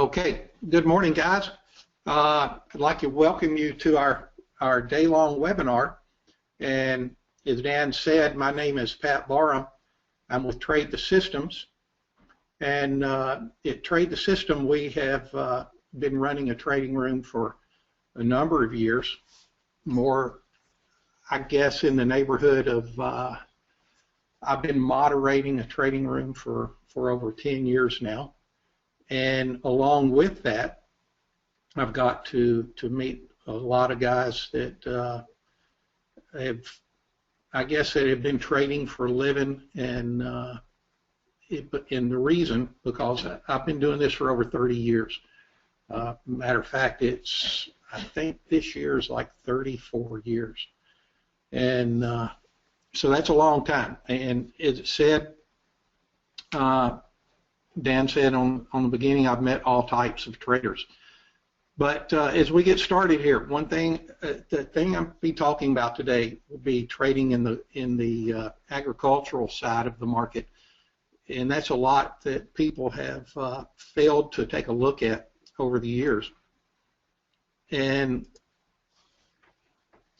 Okay, good morning, guys. I'd like to welcome you to our day-long webinar. And as Dan said, my name is Pat Barham. I'm with TradeTheSystem. And at TradeTheSystem, we have been running a trading room for a number of years, more, I guess, in the neighborhood of, I've been moderating a trading room for over 10 years now. And along with that, I've got to meet a lot of guys that have, I guess, that have been trading for a living, and the reason, because I've been doing this for over 30 years. Matter of fact, I think this year is like 34 years. And so that's a long time. And as it said, Dan said on the beginning, I've met all types of traders. But as we get started here, one thing, the thing I'll be talking about today will be trading in the agricultural side of the market, and that's a lot that people have failed to take a look at over the years. And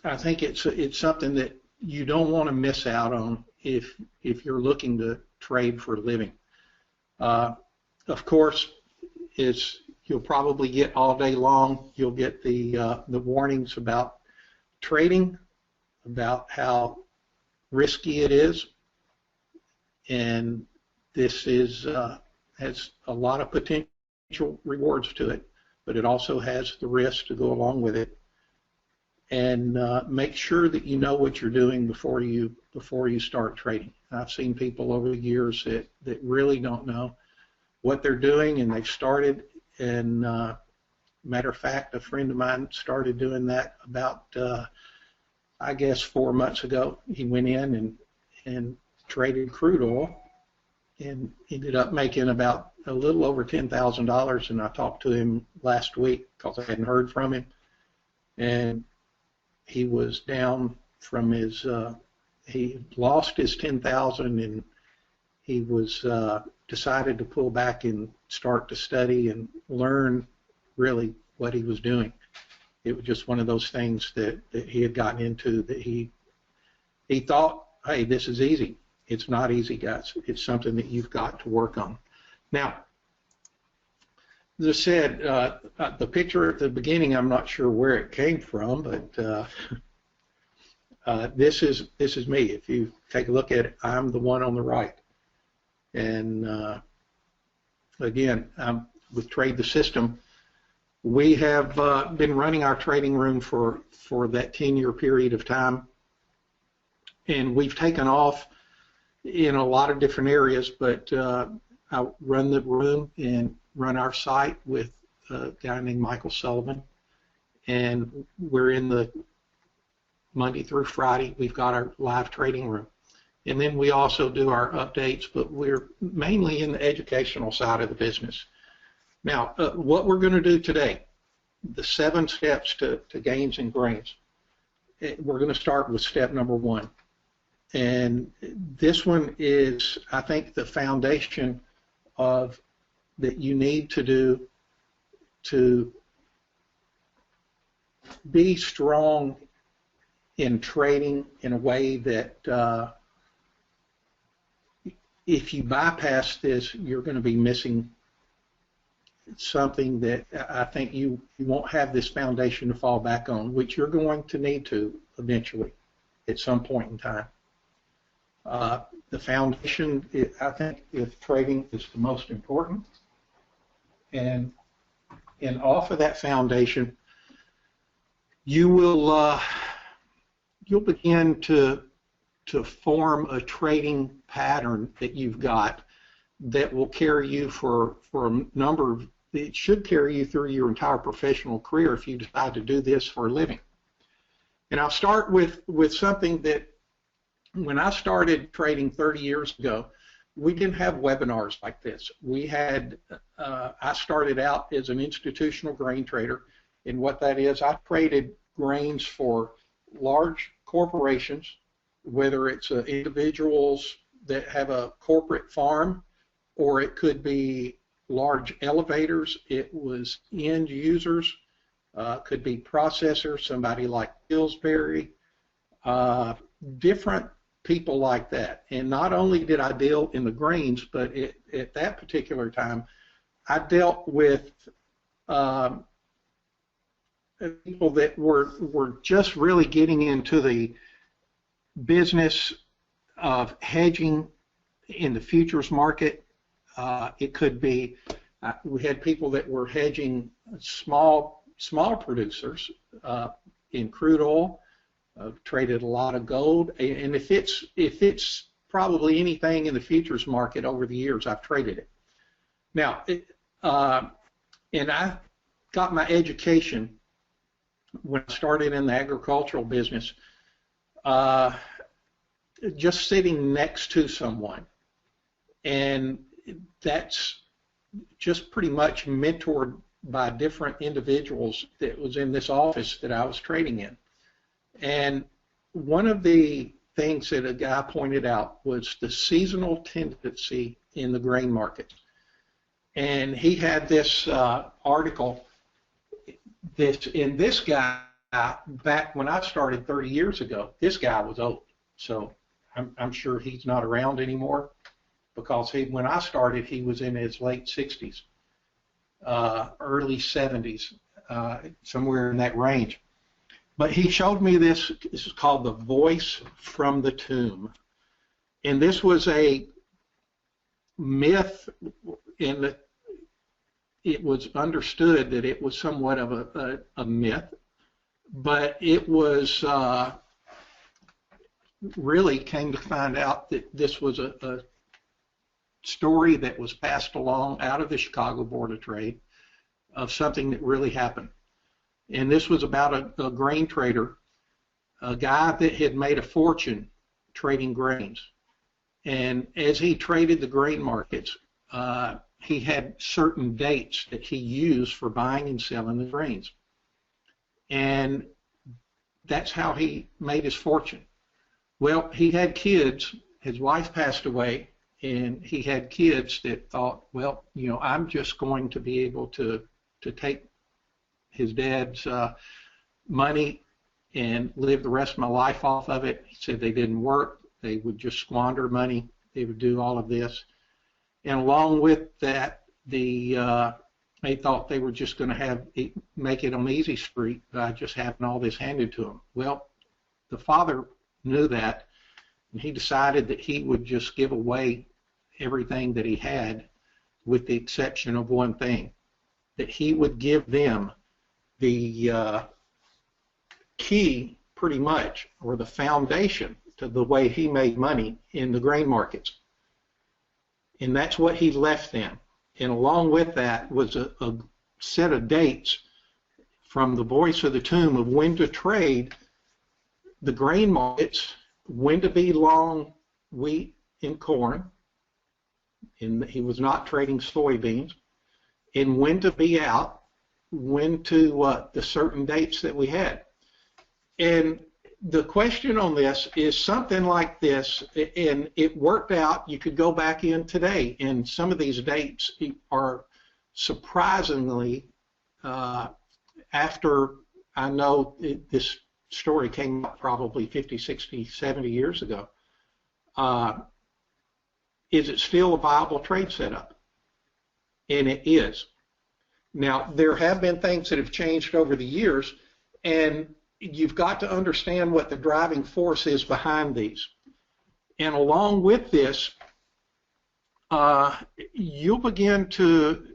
I think it's something that you don't want to miss out on if you're looking to trade for a living. Of course, you'll probably get all day long. You'll get the warnings about trading, about how risky it is, and this has a lot of potential rewards to it, but it also has the risk to go along with it. And make sure that you know what you're doing before you start trading. I've seen people over the years that really don't know what they're doing, and they've started. And matter of fact, a friend of mine started doing that about, I guess, 4 months ago. He went in and traded crude oil, and ended up making about a little over $10,000. And I talked to him last week because I hadn't heard from him, and he was down from his, he lost his 10,000, and he was decided to pull back and start to study and learn really what he was doing. It was just one of those things that he had gotten into that he thought, hey, this is easy. It's not easy, guys. It's something that you've got to work on. Now, as I said, the picture at the beginning, I'm not sure where it came from, but this is me. If you take a look at it, I'm the one on the right. And again, I'm with TradeTheSystem. We have been running our trading room for that 10-year period of time, and we've taken off in a lot of different areas, but I run the room and run our site with a guy named Michael Sullivan, and we're in the Monday through Friday. We've got our live trading room, and then we also do our updates, but we're mainly in the educational side of the business. Now, what we're going to do today, the 7 steps to gains and grains. We're going to start with step number 1, and this one is, I think, the foundation of that you need to do to be strong in trading in a way that if you bypass this, you're going to be missing something that I think you won't have this foundation to fall back on, which you're going to need to eventually at some point in time. The foundation, I think, if trading is the most important, and off of that foundation, you will you'll begin to form a trading pattern that you've got that will carry you for a number of, it should carry you through your entire professional career if you decide to do this for a living. And I'll start with something that when I started trading 30 years ago, we didn't have webinars like this. We had, I started out as an institutional grain trader, and what that is, I traded grains for large corporations, whether it's individuals that have a corporate farm, or it could be large elevators. It was end users, could be processors, somebody like Pillsbury, different people like that. And not only did I deal in the grains, but at that particular time, I dealt with people that were just really getting into the business of hedging in the futures market. It could be, we had people that were hedging small producers in crude oil, traded a lot of gold, and if it's probably anything in the futures market over the years, I've traded it. Now, and I got my education when I started in the agricultural business, just sitting next to someone, and that's just pretty much mentored by different individuals that was in this office that I was trading in. And one of the things that a guy pointed out was the seasonal tendency in the grain market. And he had this article this guy, back when I started 30 years ago, this guy was old. So I'm sure he's not around anymore, because when I started, he was in his late 60s, early 70s, somewhere in that range. But he showed me this. This is called The Voice from the Tomb. And this was a myth, in that it was understood that it was somewhat of a myth, but it was really came to find out that this was a story that was passed along out of the Chicago Board of Trade of something that really happened. And this was about a grain trader, a guy that had made a fortune trading grains. And as he traded the grain markets, he had certain dates that he used for buying and selling the grains. And that's how he made his fortune. Well, he had kids. His wife passed away, and he had kids that thought, well, you know, I'm just going to be able to take his dad's money and live the rest of my life off of it. He said they didn't work. They would just squander money. They would do all of this. And along with that, they thought they were just going to make it on easy street by just having all this handed to them. Well, the father knew that, and he decided that he would just give away everything that he had, with the exception of one thing, that he would give them the key, pretty much, or the foundation to the way he made money in the grain markets. And that's what he left them. And along with that was a set of dates from the Voice of the Tomb of when to trade the grain markets, when to be long wheat and corn, and he was not trading soybeans, and when to be out, when to the certain dates that we had. And the question on this is something like this, and it worked out. You could go back in today, and some of these dates are surprisingly, after I know this story came up probably 50, 60, 70 years ago, is it still a viable trade setup? And it is. Now, there have been things that have changed over the years, and you've got to understand what the driving force is behind these. And along with this, you'll begin to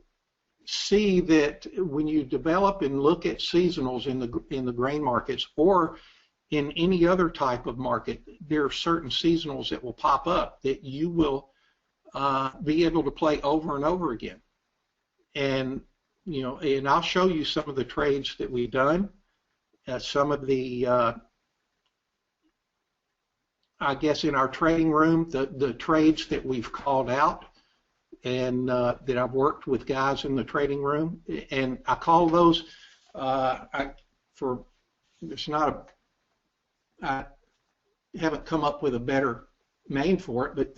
see that when you develop and look at seasonals in the grain markets, or in any other type of market, there are certain seasonals that will pop up that you will be able to play over and over again. And you know, and I'll show you some of the trades that we've done. Some of the, I guess, in our trading room, the trades that we've called out, and that I've worked with guys in the trading room, and I call those, it's not I haven't come up with a better name for it, but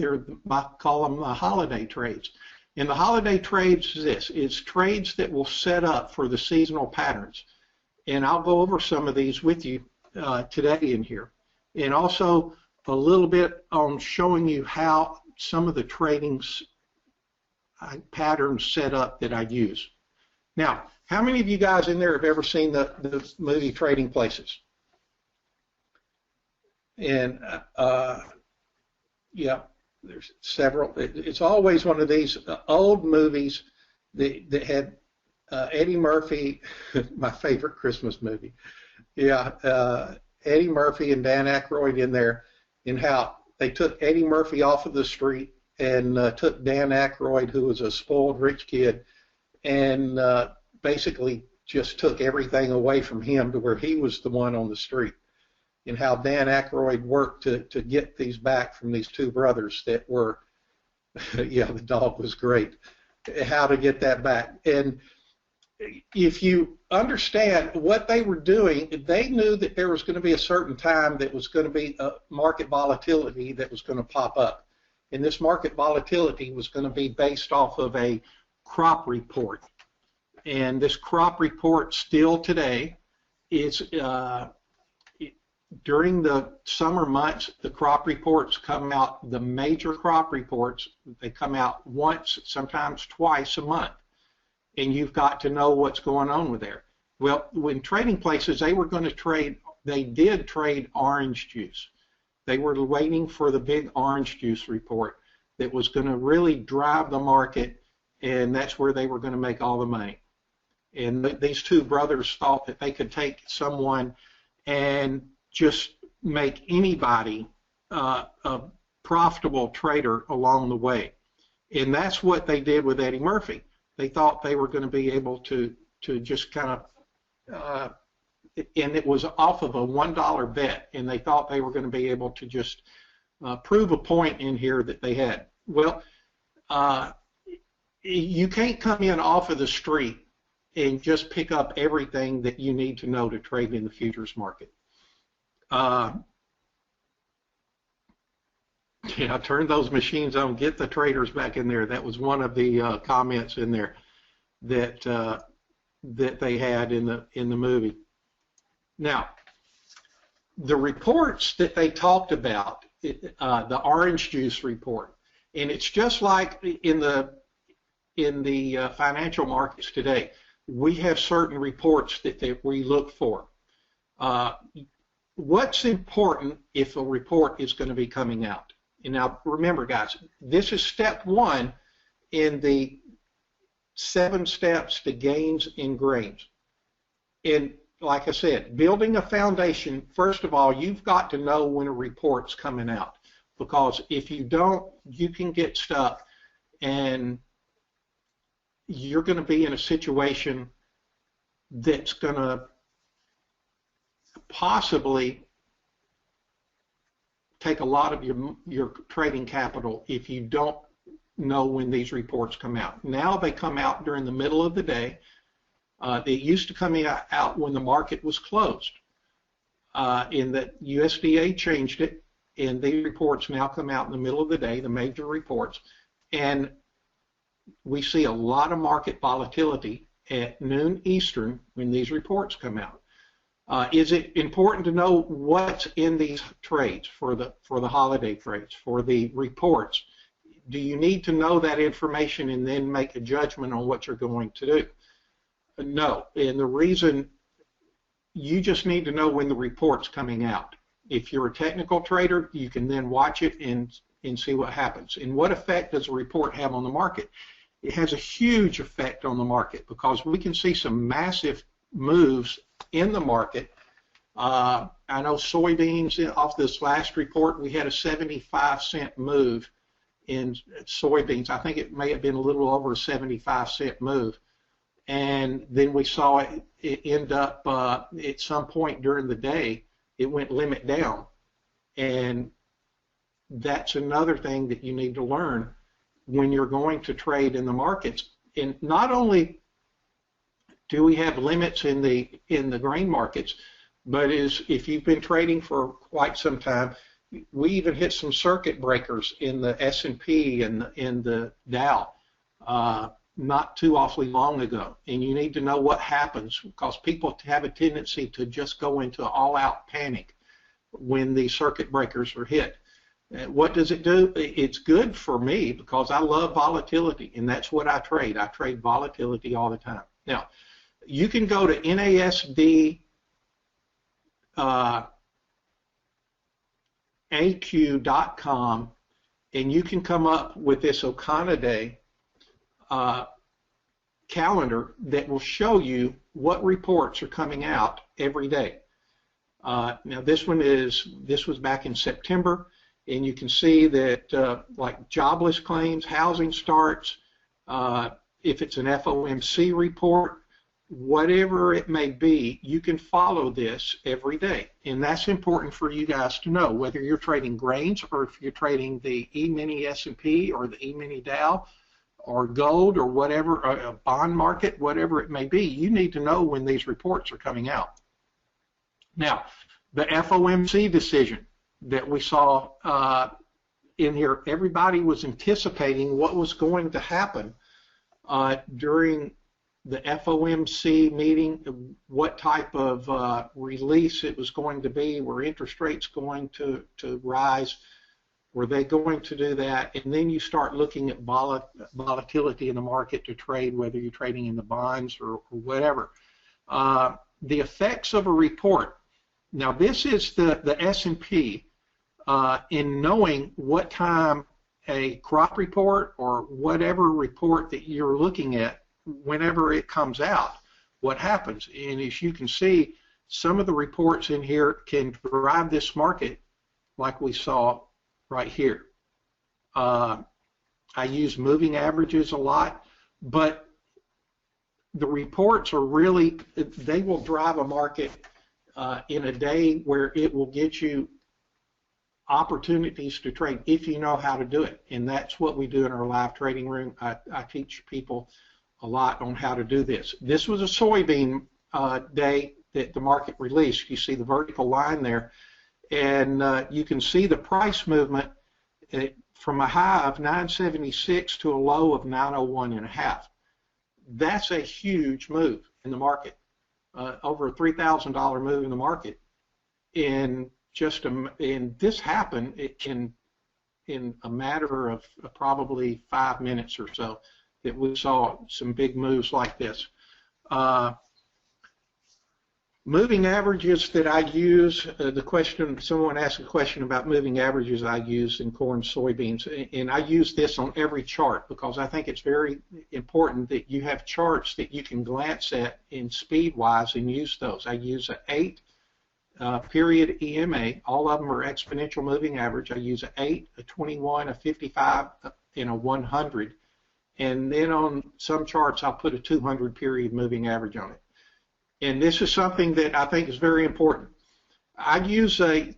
I call them holiday trades. And the holiday trades is this. It's trades that will set up for the seasonal patterns. And I'll go over some of these with you today in here. And also a little bit on showing you how some of the trading patterns set up that I use. Now, how many of you guys in there have ever seen the movie Trading Places? And yeah, there's several. It's always one of these old movies that had Eddie Murphy, my favorite Christmas movie. Yeah, Eddie Murphy and Dan Aykroyd in there, and how they took Eddie Murphy off of the street and took Dan Aykroyd, who was a spoiled rich kid, and basically just took everything away from him to where he was the one on the street. And how Dan Aykroyd worked to get these back from these two brothers that were, yeah, the dog was great, how to get that back. And if you understand what they were doing, they knew that there was going to be a certain time that was going to be a market volatility that was going to pop up. And this market volatility was going to be based off of a crop report. And this crop report still today is during the summer months, the crop reports come out, the major crop reports, they come out once, sometimes twice a month. And you've got to know what's going on with there. Well, when Trading Places, they were going to trade, they did trade orange juice. They were waiting for the big orange juice report that was going to really drive the market, and that's where they were going to make all the money. And these two brothers thought that they could take someone and just make anybody a profitable trader along the way. And that's what they did with Eddie Murphy. They thought they were going to be able to just kind of, and it was off of a $1 bet, and they thought they were going to be able to just prove a point in here that they had. Well, you can't come in off of the street and just pick up everything that you need to know to trade in the futures market. Yeah, turn those machines on, get the traders back in there. That was one of the comments in there that that they had in the movie. Now, the reports that they talked about, the orange juice report, and it's just like in the financial markets today. We have certain reports that we look for. What's important if a report is going to be coming out? And now, remember, guys, this is step one in the 7 steps to gains in grains. And like I said, building a foundation, first of all, you've got to know when a report's coming out. Because if you don't, you can get stuck and you're going to be in a situation that's going to possibly take a lot of your trading capital if you don't know when these reports come out. Now they come out during the middle of the day. They used to come out when the market was closed. In that USDA changed it, and these reports now come out in the middle of the day, the major reports, and we see a lot of market volatility at noon Eastern when these reports come out. Is it important to know what's in these trades for the holiday trades, for the reports? Do you need to know that information and then make a judgment on what you're going to do? No, and the reason, you just need to know when the report's coming out. If you're a technical trader, you can then watch it and see what happens. And what effect does a report have on the market? It has a huge effect on the market because we can see some massive moves in the market. I know soybeans, off this last report, we had a 75-cent move in soybeans. I think it may have been a little over a 75-cent move. And then we saw it end up at some point during the day, it went limit down. And that's another thing that you need to learn when you're going to trade in the markets. And not only do we have limits in the grain markets, but if you've been trading for quite some time, we even hit some circuit breakers in the S&P and in the Dow. not too awfully long ago, and you need to know what happens, because people have a tendency to just go into all-out panic when the circuit breakers are hit. What does it do? It's good for me because I love volatility, and that's what I trade. I trade volatility all the time. Now, you can go to NASD AQ.com, and you can come up with this Okana Day calendar that will show you what reports are coming out every day. Now this was back in September, and you can see that like jobless claims, housing starts, if it's an FOMC report, whatever it may be, you can follow this every day. And that's important for you guys to know, whether you're trading grains or if you're trading the E-mini S&P or the E-mini Dow or gold or whatever, a bond market, whatever it may be, you need to know when these reports are coming out. Now, the FOMC decision that we saw in here, everybody was anticipating what was going to happen during the FOMC meeting, what type of release it was going to be, were interest rates going to rise, were they going to do that, and then you start looking at volatility in the market to trade, whether you're trading in the bonds or whatever. The effects of a report. Now this is the S&P in knowing what time a crop report or whatever report that you're looking at, whenever it comes out, what happens. And as you can see, some of the reports in here can drive this market like we saw right here. I use moving averages a lot, but the reports are really, they will drive a market in a day where it will get you opportunities to trade if you know how to do it. And that's what we do in our live trading room. I teach people a lot on how to do this. This was a soybean day that the market released. You see the vertical line there, and you can see the price movement from a high of 976 to a low of 901.5. That's a huge move in the market, over a $3,000 move in the market. And this happened in a matter of probably 5 minutes or so, that we saw some big moves like this. Moving averages that I use, someone asked a question about moving averages I use in corn, soybeans, and I use this on every chart because I think it's very important that you have charts that you can glance at in speed-wise and use those. I use an 8 period EMA. All of them are exponential moving average. I use an 8, a 21, a 55, and a 100. And then on some charts, I'll put a 200 period moving average on it. And this is something that I think is very important. I use I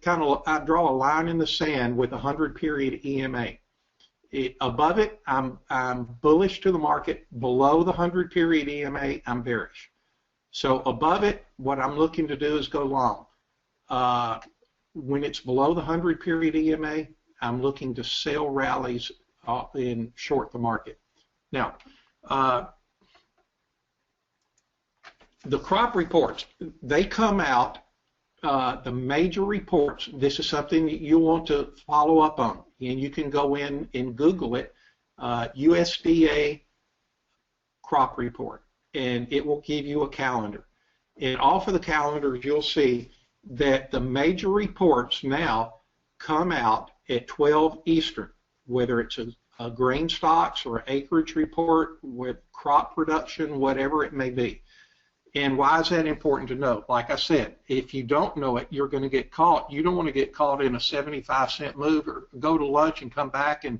draw a line in the sand with a 100 period EMA. Above it, I'm bullish to the market. Below the 100 period EMA, I'm bearish. So above it, what I'm looking to do is go long. When it's below the 100 period EMA, I'm looking to sell rallies and short the market. Now, the crop reports, they come out, the major reports. This is something that you want to follow up on, and you can go in and Google it, USDA crop report, and it will give you a calendar. And off of the calendars, you'll see that the major reports now come out at 12 Eastern, whether it's a grain stocks or acreage report with crop production, whatever it may be. And why is that important to know? Like I said, if you don't know it, you're going to get caught. You don't want to get caught in a 75-cent move or go to lunch and come back and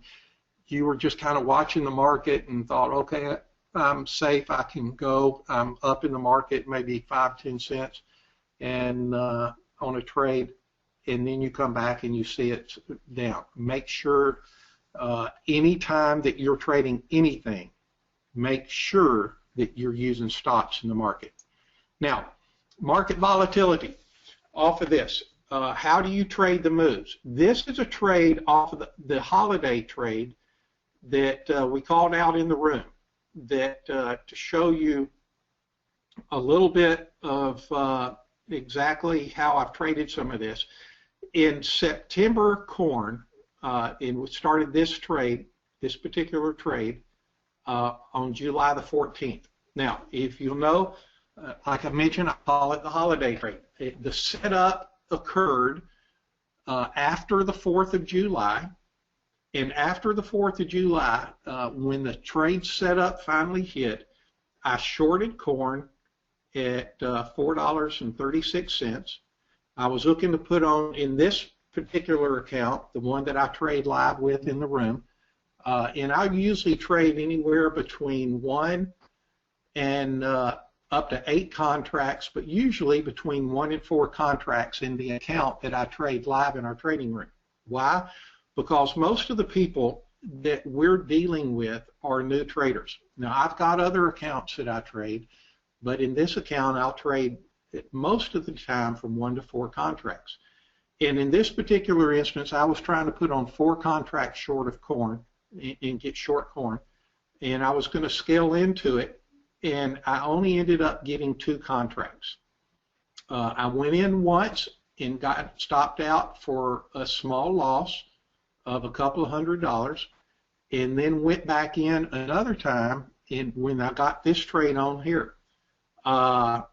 you were just kind of watching the market and thought, okay, I'm safe, I can go. I'm up in the market maybe 5-10 cents and on a trade, and then you come back and you see it down. Make sure anytime that you're trading anything, make sure that you're using stocks in the market. Now, market volatility off of this. How do you trade the moves? This is a trade off of the holiday trade that we called out in the room. that to show you a little bit of exactly how I've traded some of this. In September corn, and we started this trade, this particular trade, on July the 14th. Now, if you'll know, like I mentioned, I call it the holiday trade. The setup occurred after the 4th of July, and after the 4th of July, when the trade setup finally hit, I shorted corn at $4.36. I was looking to put on, in this particular account, the one that I trade live with in the room, and I usually trade anywhere between 1 and up to 8 contracts, but usually between 1 and 4 contracts in the account that I trade live in our trading room. Why? Because most of the people that we're dealing with are new traders. Now, I've got other accounts that I trade, but in this account, I'll trade most of the time from 1 to 4 contracts. And in this particular instance, I was trying to put on 4 contracts short of corn and get short corn, and I was going to scale into it, and I only ended up getting 2 contracts. I went in once and got stopped out for a small loss of a couple of $100, and then went back in another time, and when I got this trade on here, I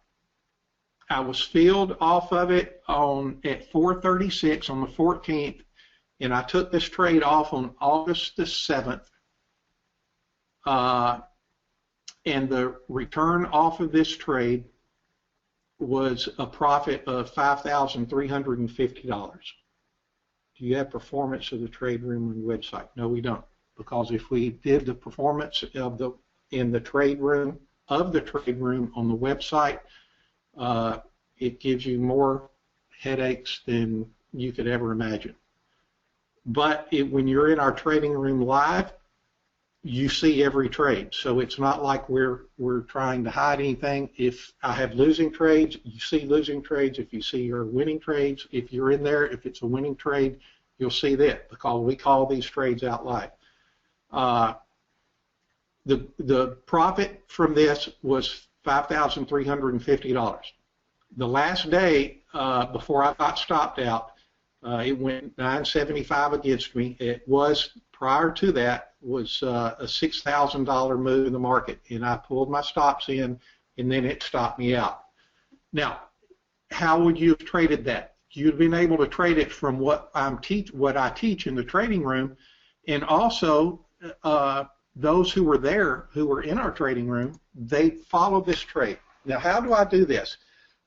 was filled off of it at 4:36 on the 14th, and I took this trade off on August the 7th. And the return off of this trade was a profit of $5,350. Do you have performance of the trade room on the website? No, we don't, because if we did the performance of in the trade room on the website, it gives you more headaches than you could ever imagine. But when you're in our trading room live, you see every trade. So it's not like we're trying to hide anything. If I have losing trades, you see losing trades. If you see your winning trades, if you're in there, if it's a winning trade, you'll see that, because we call these trades out live. The profit from this was $5,350. The last day before I got stopped out, it went 975 against me. It was, prior to that, was a $6,000 move in the market, and I pulled my stops in, and then it stopped me out. Now, how would you have traded that? You'd been able to trade it from what I teach in the trading room, and also those who were there, who were in our trading room, they follow this trade. Now, how do I do this?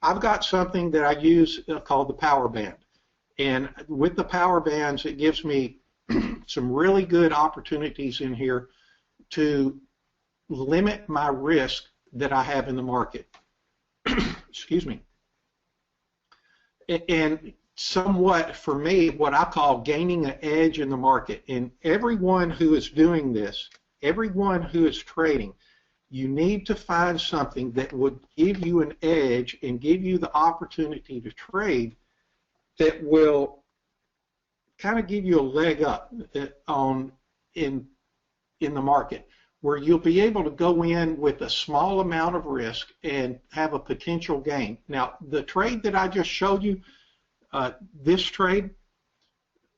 I've got something that I use called the power band, and with the power bands, it gives me some really good opportunities in here to limit my risk that I have in the market. Excuse me. And somewhat, for me, what I call gaining an edge in the market. And everyone who is doing this, everyone who is trading, you need to find something that would give you an edge and give you the opportunity to trade that will kind of give you a leg up in the market, where you'll be able to go in with a small amount of risk and have a potential gain. Now, the trade that I just showed you, this trade,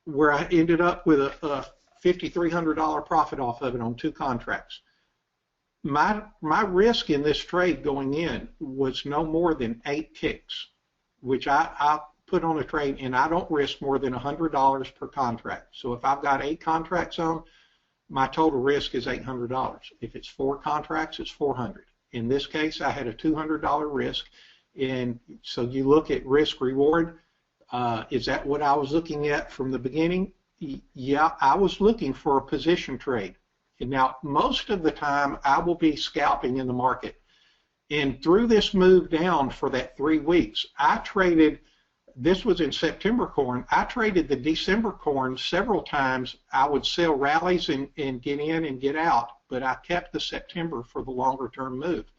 where I ended up with a $5,300 profit off of it on 2 contracts, my risk in this trade going in was no more than 8 ticks, which I put on a trade, and I don't risk more than $100 per contract. So if I've got 8 contracts on, my total risk is $800. If it's 4 contracts, it's $400. In this case, I had a $200 risk, and so you look at risk reward. Is that what I was looking at from the beginning? Yeah, I was looking for a position trade. And now, most of the time, I will be scalping in the market. And through this move down for that 3 weeks, I traded. This was in September corn. I traded the December corn several times. I would sell rallies and get in and get out, but I kept the September for the longer term move.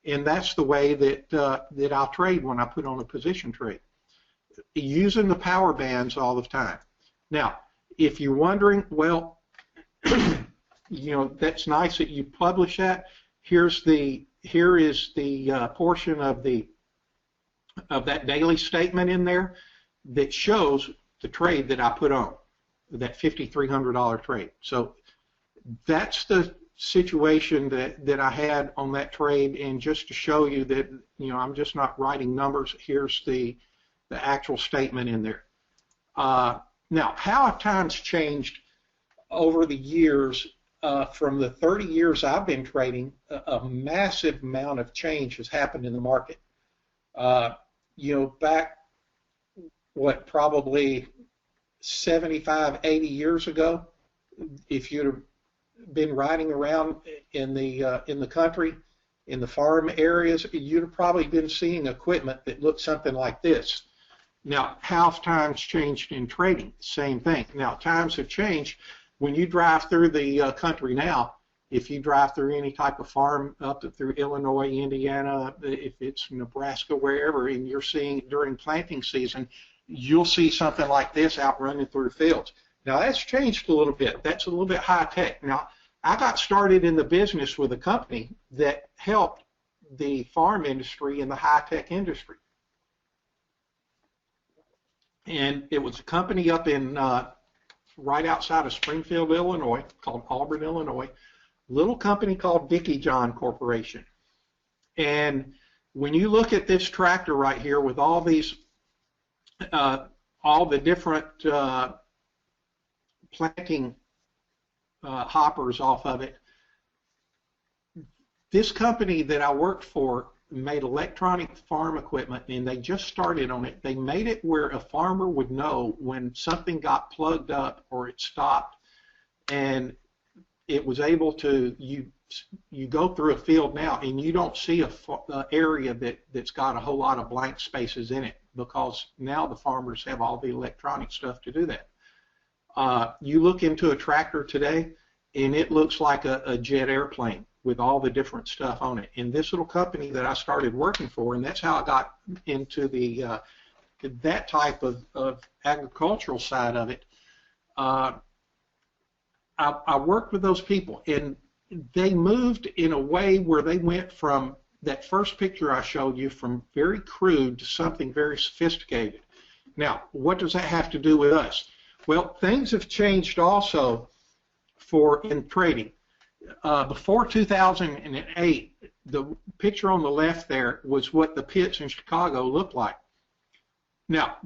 And that's the way that I'll trade when I put on a position trade, using the power bands all the time. Now, if you're wondering, well, that's nice that you publish that. Here is the portion of that daily statement in there that shows the trade that I put on, that $5,300 trade. So that's the situation that I had on that trade, and just to show you that I'm just not writing numbers. Here's the actual statement in there. Now, how have times changed over the years? From the 30 years I've been trading, a massive amount of change has happened in the market. Back probably 75, 80 years ago, if you'd have been riding around in the country, in the farm areas, you'd have probably been seeing equipment that looked something like this. Now, how have times changed in trading? Same thing. Now, times have changed. When you drive through the country now, if you drive through any type of farm up through Illinois, Indiana, if it's Nebraska, wherever, and you're seeing during planting season, you'll see something like this out running through fields. Now, that's changed a little bit. That's a little bit high tech. Now, I got started in the business with a company that helped the farm industry in the high tech industry. And it was a company up in right outside of Springfield, Illinois, called Auburn, Illinois, little company called Dickey John Corporation. And when you look at this tractor right here with all these, all the different planting hoppers off of it, this company that I worked for made electronic farm equipment, and they just started on it. They made it where a farmer would know when something got plugged up or it stopped, and it was able to, you go through a field now and you don't see a area that's got a whole lot of blank spaces in it, because now the farmers have all the electronic stuff to do that. You look into a tractor today and it looks like a jet airplane with all the different stuff on it. And this little company that I started working for, and that's how I got into the that type of agricultural side of it. I worked with those people, and they moved in a way where they went from that first picture I showed you, from very crude to something very sophisticated. Now, what does that have to do with us? Well, things have changed also in trading. Before 2008, the picture on the left there was what the pits in Chicago looked like. Now,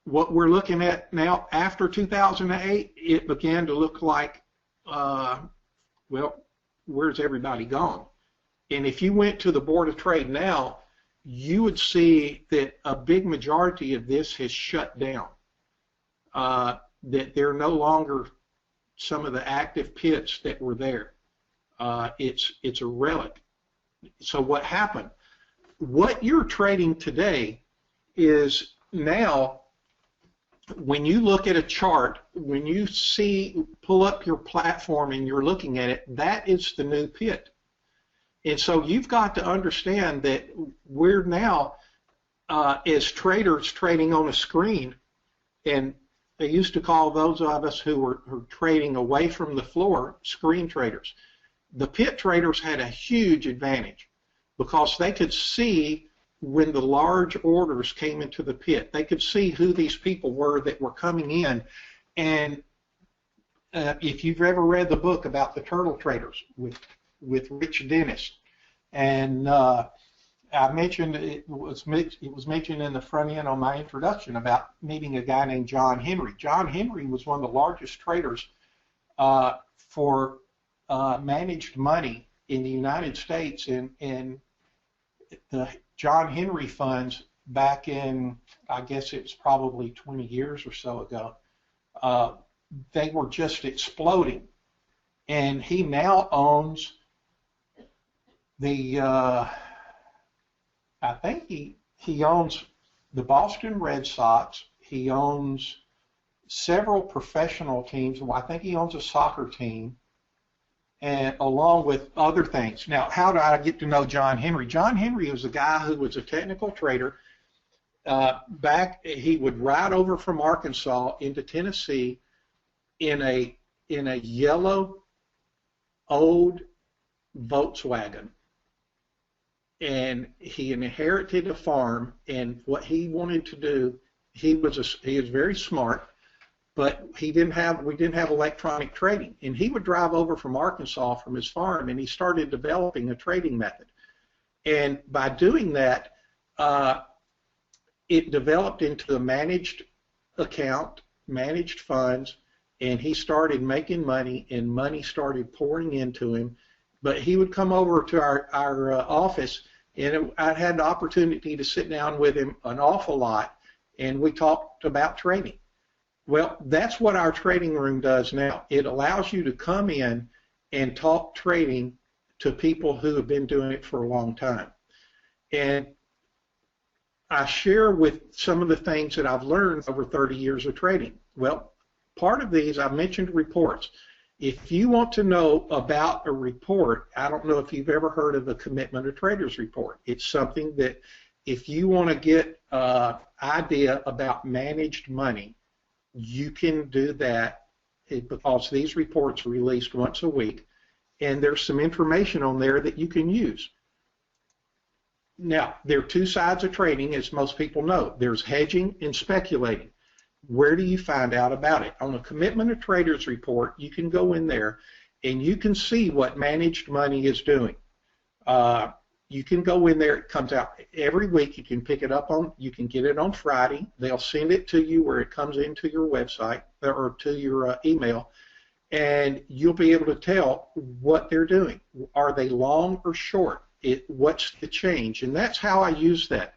what we're looking at now after 2008, it began to look like, well, where's everybody gone? And if you went to the Board of Trade now, you would see that a big majority of this has shut down, that they're no longer some of the active pits that were there. It's a relic. So what happened? What you're trading today is now, when you look at a chart, when you pull up your platform and you're looking at it, that is the new pit. And so you've got to understand that we're now, as traders, trading on a screen, and they used to call those of us who were trading away from the floor screen traders. The pit traders had a huge advantage because they could see when the large orders came into the pit. They could see who these people were that were coming in. And if you've ever read the book about the turtle traders with Rich Dennis, and I mentioned it was mentioned in the front end on my introduction about meeting a guy named John Henry. John Henry was one of the largest traders for managed money in the United States, and the John Henry funds back in, I guess it was probably 20 years or so ago, they were just exploding. And he now owns I think he owns the Boston Red Sox. He owns several professional teams. Well, I think he owns a soccer team, and along with other things. Now, how did I get to know John Henry? John Henry was a guy who was a technical trader. He would ride over from Arkansas into Tennessee in a yellow old Volkswagen, and he inherited a farm, and what he wanted to do, he was very smart, but we didn't have electronic trading, and he would drive over from Arkansas from his farm, and he started developing a trading method. And by doing that, it developed into a managed account, managed funds, and he started making money, and money started pouring into him. But he would come over to our office, and I had the opportunity to sit down with him an awful lot, and we talked about trading. Well, that's what our trading room does now. It allows you to come in and talk trading to people who have been doing it for a long time. And I share with some of the things that I've learned over 30 years of trading. Well, part of these, I mentioned reports. If you want to know about a report, I don't know if you've ever heard of the Commitment of Traders report. It's something that if you want to get an idea about managed money, you can do that because these reports are released once a week, and there's some information on there that you can use. Now, there are two sides of trading, as most people know. There's hedging and speculating. Where do you find out about it? On the Commitment of Traders report, you can go in there and you can see what managed money is doing. You can go in there, it comes out every week, you can pick it up on, you can get it on Friday, they'll send it to you where it comes into your website or to your email, and you'll be able to tell what they're doing. Are they long or short? What's the change? And that's how I use that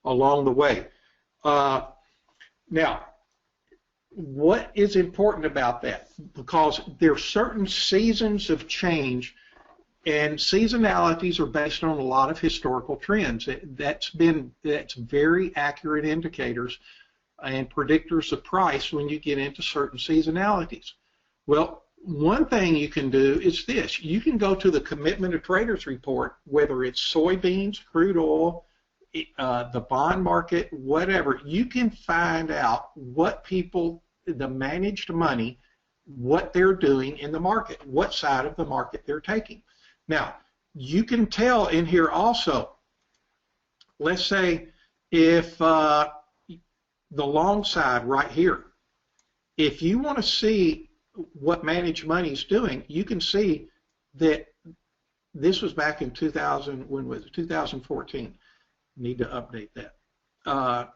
along the way. Now, what is important about that? Because there are certain seasons of change, and seasonalities are based on a lot of historical trends. That's very accurate indicators and predictors of price when you get into certain seasonalities. Well, one thing you can do is this. You can go to the Commitment of Traders report, whether it's soybeans, crude oil, the bond market, whatever. You can find out what people, the managed money, what they're doing in the market, what side of the market they're taking. Now, you can tell in here also, let's say if the long side right here, if you want to see what managed money is doing, you can see that this was back in 2000, when was it? 2014. Need to update that.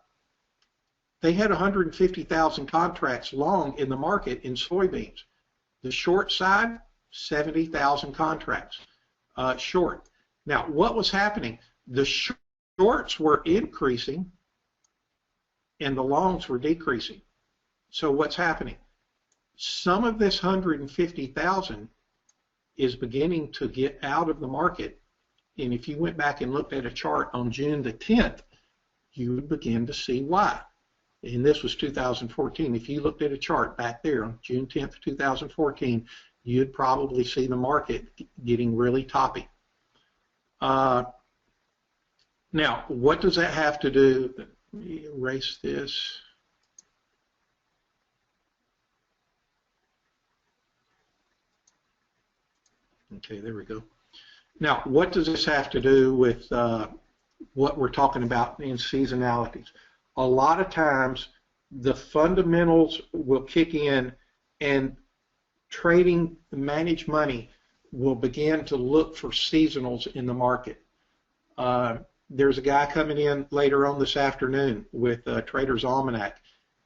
They had 150,000 contracts long in the market in soybeans. The short side, 70,000 contracts short. Now, what was happening? The shorts were increasing and the longs were decreasing. So what's happening? Some of this 150,000 is beginning to get out of the market. And if you went back and looked at a chart on June the 10th, you would begin to see why. And this was 2014. If you looked at a chart back there on June 10th, 2014, you'd probably see the market getting really toppy. Now, what does that have to do? Let me erase this. Okay, there we go. Now, what does this have to do with what we're talking about in seasonalities? A lot of times, the fundamentals will kick in, and trading managed money will begin to look for seasonals in the market. There's a guy coming in later on this afternoon with Trader's Almanac,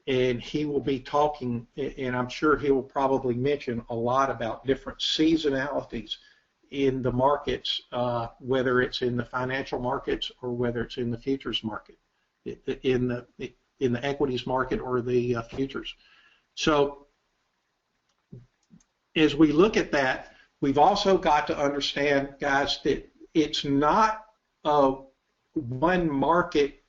and he will be talking, and I'm sure he will probably mention a lot about different seasonalities in the markets, whether it's in the financial markets or whether it's in the futures market, in the equities market or the futures. So as we look at that, we've also got to understand, guys, that it's not a one market,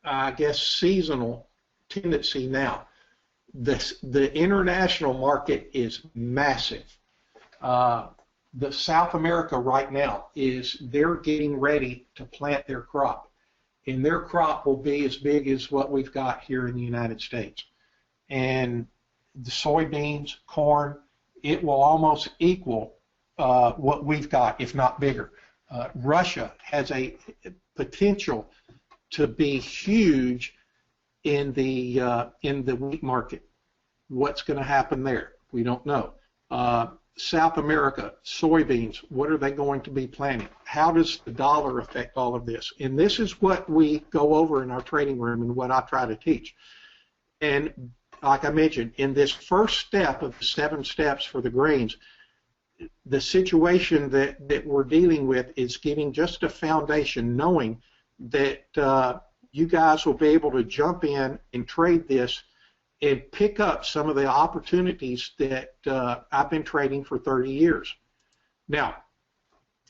I guess, seasonal tendency now. The international market is massive. The South America right now they're getting ready to plant their crop, and their crop will be as big as what we've got here in the United States. And the soybeans, corn, it will almost equal what we've got, if not bigger. Russia has a potential to be huge in the wheat market. What's going to happen there? We don't know. South America, soybeans, what are they going to be planting? How does the dollar affect all of this? And this is what we go over in our trading room and what I try to teach. And like I mentioned, in this first step of the 7 steps for the grains, the situation that we're dealing with is getting just a foundation, knowing that you guys will be able to jump in and trade this and pick up some of the opportunities that I've been trading for 30 years. Now,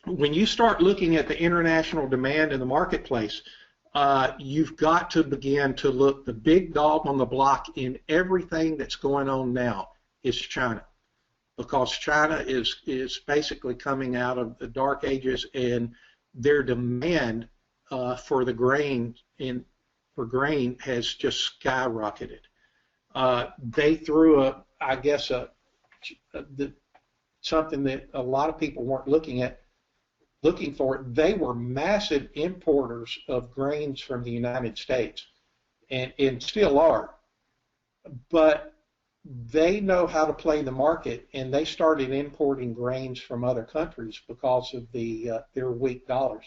when you start looking at the international demand in the marketplace, you've got to begin to look. The big dog on the block in everything that's going on now is China, because China is basically coming out of the dark ages, and their demand for the grain has just skyrocketed. They threw something that a lot of people weren't looking for. They were massive importers of grains from the United States, and still are. But they know how to play the market, and they started importing grains from other countries because of their weak dollars.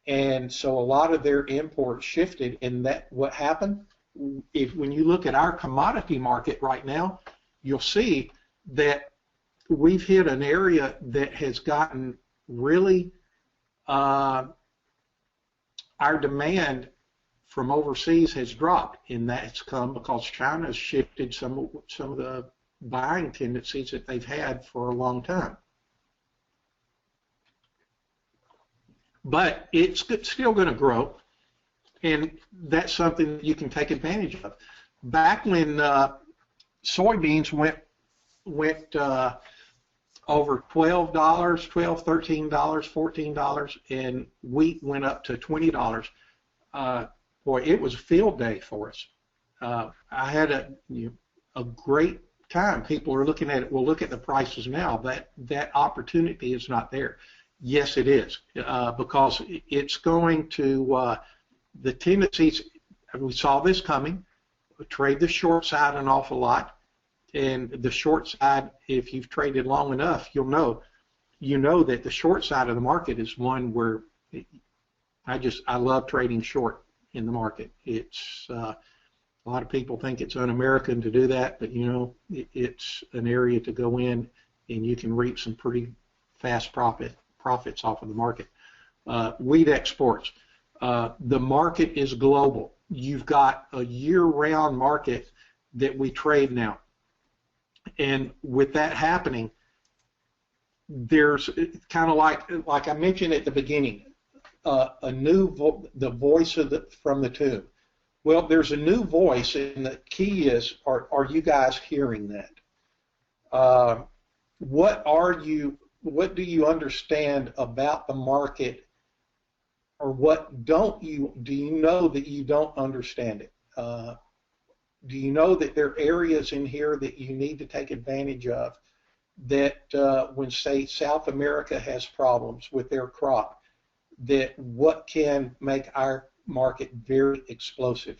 And so a lot of their imports shifted, and that what happened. When you look at our commodity market right now, you'll see that we've hit an area that has gotten really our demand from overseas has dropped, and that's come because China has shifted some of the buying tendencies that they've had for a long time. But it's still going to grow, and that's something that you can take advantage of. Back when soybeans went over $12, $12, $13, $14, and wheat went up to $20, boy, it was a field day for us. I had a great time. People are looking at it. Well, look at the prices now. That opportunity is not there. Yes, it is, because it's going to the tendencies. We saw this coming. We trade the short side an awful lot, and the short side, if you've traded long enough, you know that the short side of the market is one where I love trading short in the market. It's a lot of people think it's un-American to do that, but it's an area to go in, and you can reap some pretty fast profits off of the market. Wheat exports. The market is global. You've got a year-round market that we trade now. And with that happening, there's kind of like I mentioned at the beginning, the voice from the tomb. Well, there's a new voice, and the key is, are you guys hearing that? What do you understand about the market, or do you know that you don't understand it? Do you know that there are areas in here that you need to take advantage of, that when, say, South America has problems with their crop, that what can make our market very explosive?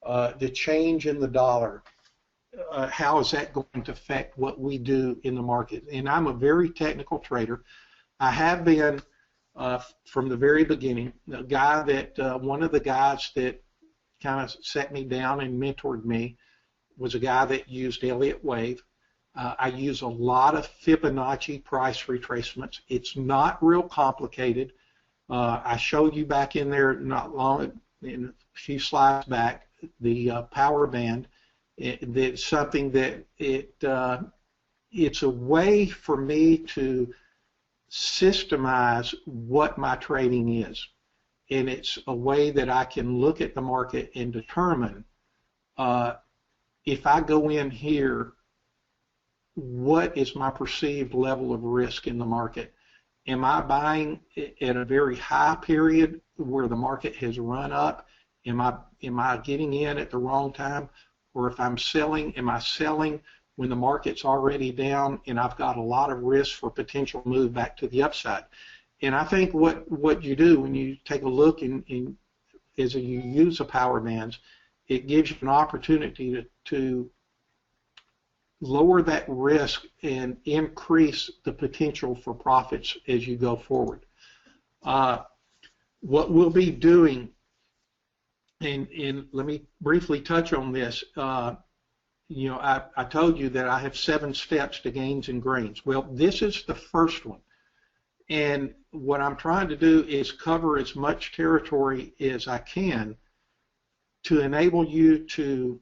The change in the dollar, how is that going to affect what we do in the market? And I'm a very technical trader. I have been from the very beginning. One of the guys that kind of set me down and mentored me was a guy that used Elliott Wave. I use a lot of Fibonacci price retracements. It's not real complicated. I showed you back in there not long, in a few slides back, the power band. It's something that it's a way for me to systemize what my trading is. And it's a way that I can look at the market and determine if I go in here, what is my perceived level of risk in the market? Am I buying at a very high period where the market has run up? Am I getting in at the wrong time? Or if I'm selling, am I selling when the market's already down and I've got a lot of risk for potential move back to the upside. And I think what you do when you take a look is you use the power bands, it gives you an opportunity to lower that risk and increase the potential for profits as you go forward. What we'll be doing, and let me briefly touch on this. You know, I told you that I have 7 steps to gains and grains. Well, this is the first one. And what I'm trying to do is cover as much territory as I can to enable you to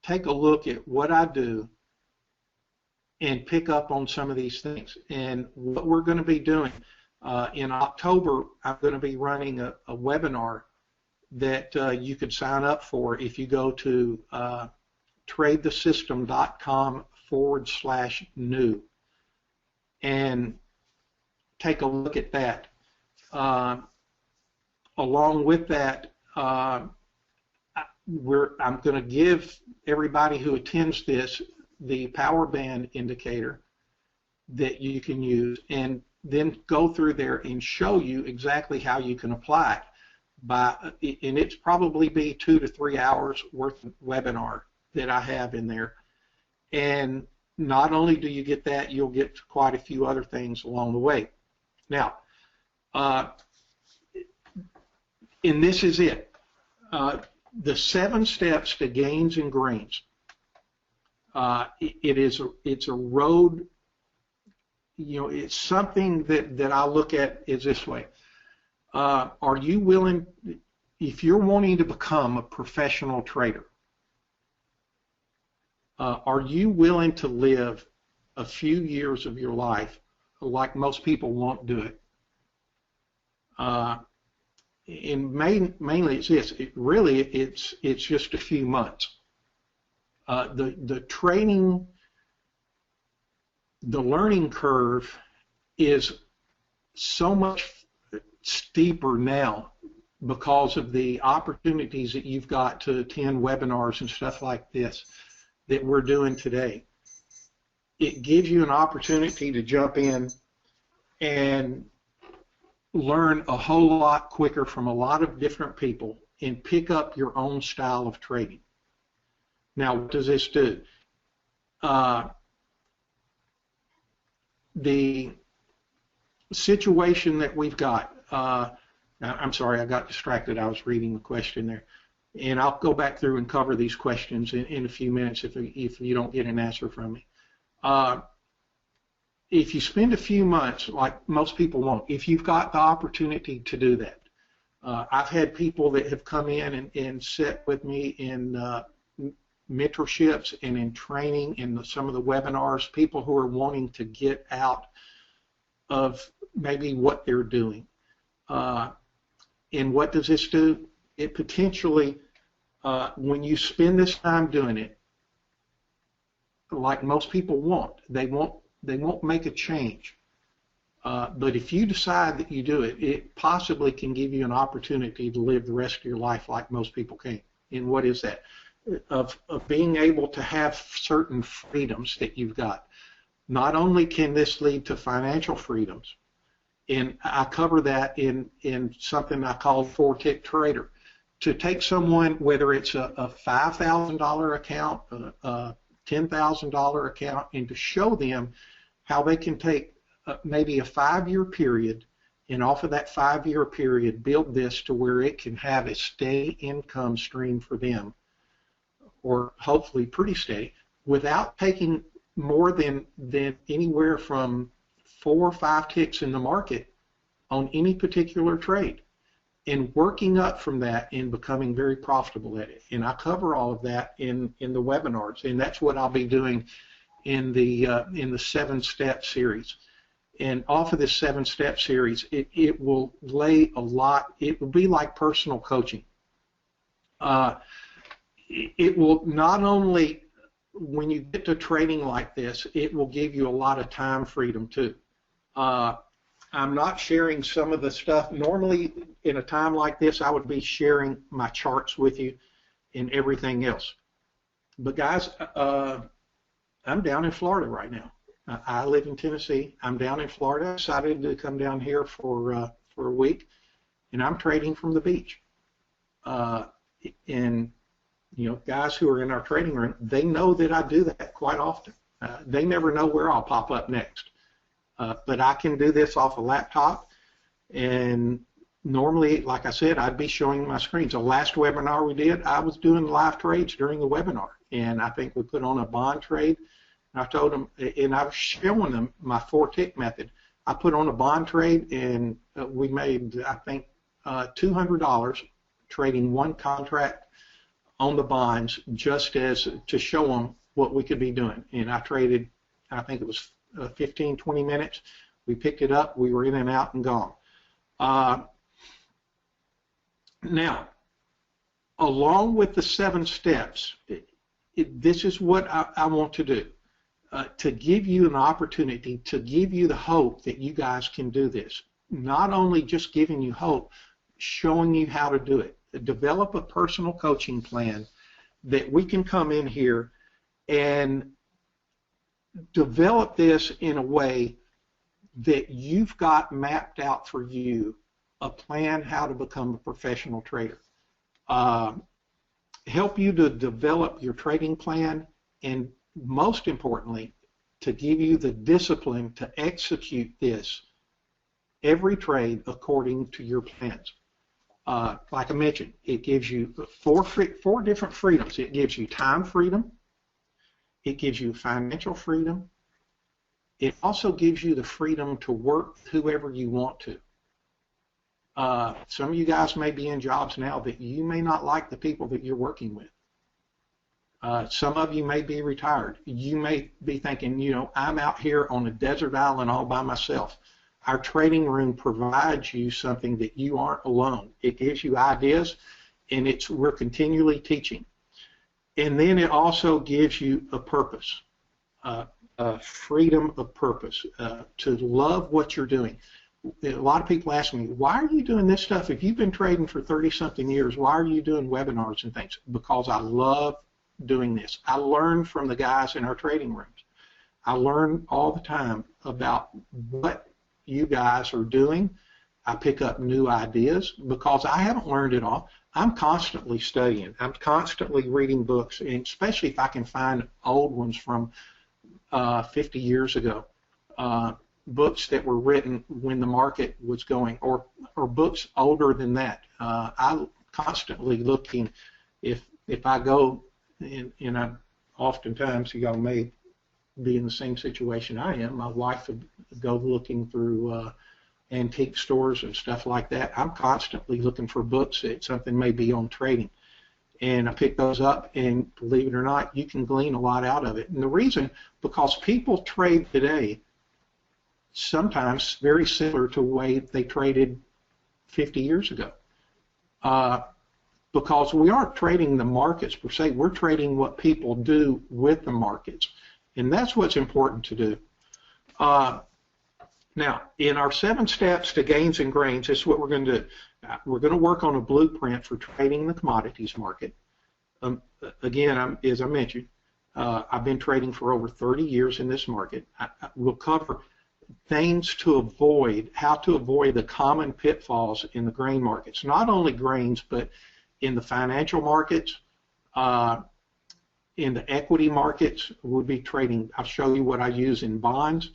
take a look at what I do and pick up on some of these things. And what we're going to be doing in October, I'm going to be running a webinar that you could sign up for if you go to TradeTheSystem.com/new and take a look at that. Along with that, I'm going to give everybody who attends this the power band indicator that you can use, and then go through there and show you exactly how you can apply it. And it's probably be 2 to 3 hours worth of webinar that I have in there. And not only do you get that, you'll get quite a few other things along the way. Now, and this is it. The 7 steps to gains and grains. It's a road. You know, it's something that I look at is this way. Are you willing, if you're wanting to become a professional trader, are you willing to live a few years of your life like most people won't do it? And mainly it's this. It's just a few months. The training, the learning curve is so much steeper now because of the opportunities that you've got to attend webinars and stuff like this that we're doing today. It gives you an opportunity to jump in and learn a whole lot quicker from a lot of different people and pick up your own style of trading. Now, what does this do? The situation that we've got, I'm sorry, I got distracted. I was reading the question there. And I'll go back through and cover these questions in a few minutes if you don't get an answer from me. If you spend a few months, like most people won't, if you've got the opportunity to do that, I've had people that have come in and sit with me in mentorships and in training in some of the webinars, people who are wanting to get out of maybe what they're doing. And what does this do? It potentially, when you spend this time doing it, like most people won't, they won't make a change. But if you decide that you do it, it possibly can give you an opportunity to live the rest of your life like most people can't. And what is that? Of being able to have certain freedoms that you've got. Not only can this lead to financial freedoms, and I cover that in something I call 4-tick trader. To take someone, whether it's a $5,000 account, a $10,000 account, and to show them how they can take maybe a 5-year period, and off of that 5-year period build this to where it can have a steady income stream for them, or hopefully pretty steady, without taking more than anywhere from 4 or 5 ticks in the market on any particular trade, and working up from that and becoming very profitable at it. And I cover all of that in the webinars, and that's what I'll be doing in the 7-step series. And off of this 7-step series, it will lay a lot. It will be like personal coaching. It will not only, when you get to trading like this, it will give you a lot of time freedom too. I'm not sharing some of the stuff. Normally, in a time like this, I would be sharing my charts with you and everything else. But guys, I'm down in Florida right now. I live in Tennessee. I'm down in Florida. I decided to come down here for a week, and I'm trading from the beach. And you know, guys who are in our trading room, they know that I do that quite often. They never know where I'll pop up next. But I can do this off a laptop, and normally, like I said, I'd be showing my screens. The last webinar we did, I was doing live trades during the webinar, and I think we put on a bond trade. And I told them, and I was showing them my 4-tick method. I put on a bond trade, and we made, I think, $200 trading one contract on the bonds, just as to show them what we could be doing. And I traded, I think it was 15, 20 minutes. We picked it up. We were in and out and gone. Now, along with the 7 steps, this is what I want to do, to give you an opportunity, to give you the hope that you guys can do this. Not only just giving you hope, showing you how to do it. Develop a personal coaching plan that we can come in here and develop this in a way that you've got mapped out for you a plan how to become a professional trader. Help you to develop your trading plan, and most importantly, to give you the discipline to execute this every trade according to your plans. Like I mentioned, it gives you four different freedoms. It gives you time freedom. It gives you financial freedom. It also gives you the freedom to work with whoever you want to. Some of you guys may be in jobs now that you may not like the people that you're working with. Some of you may be retired. You may be thinking, you know, I'm out here on a desert island all by myself. Our trading room provides you something that you aren't alone. It gives you ideas, and we're continually teaching. And then it also gives you a purpose, freedom of purpose, to love what you're doing. A lot of people ask me, why are you doing this stuff? If you've been trading for 30-something years, why are you doing webinars and things? Because I love doing this. I learn from the guys in our trading rooms. I learn all the time about what you guys are doing. I pick up new ideas because I haven't learned it all. I'm constantly studying. I'm constantly reading books, and especially if I can find old ones from 50 years ago, books that were written when the market was going, or books older than that. I'm constantly looking. If I go, and I oftentimes y'all may be in the same situation I am. My wife would go looking through antique stores and stuff like that. I'm constantly looking for books that something may be on trading. And I pick those up, and believe it or not, you can glean a lot out of it. And the reason, because people trade today sometimes very similar to the way they traded 50 years ago. Because we aren't trading the markets per se, we're trading what people do with the markets. And that's what's important to do. Now, in our 7 steps to gains and grains, this is what we're going to do. We're going to work on a blueprint for trading the commodities market. Again, as I mentioned, I've been trading for over 30 years in this market. We'll cover things to avoid, how to avoid the common pitfalls in the grain markets. Not only grains, but in the financial markets, in the equity markets. We'll be trading. I'll show you what I use in bonds.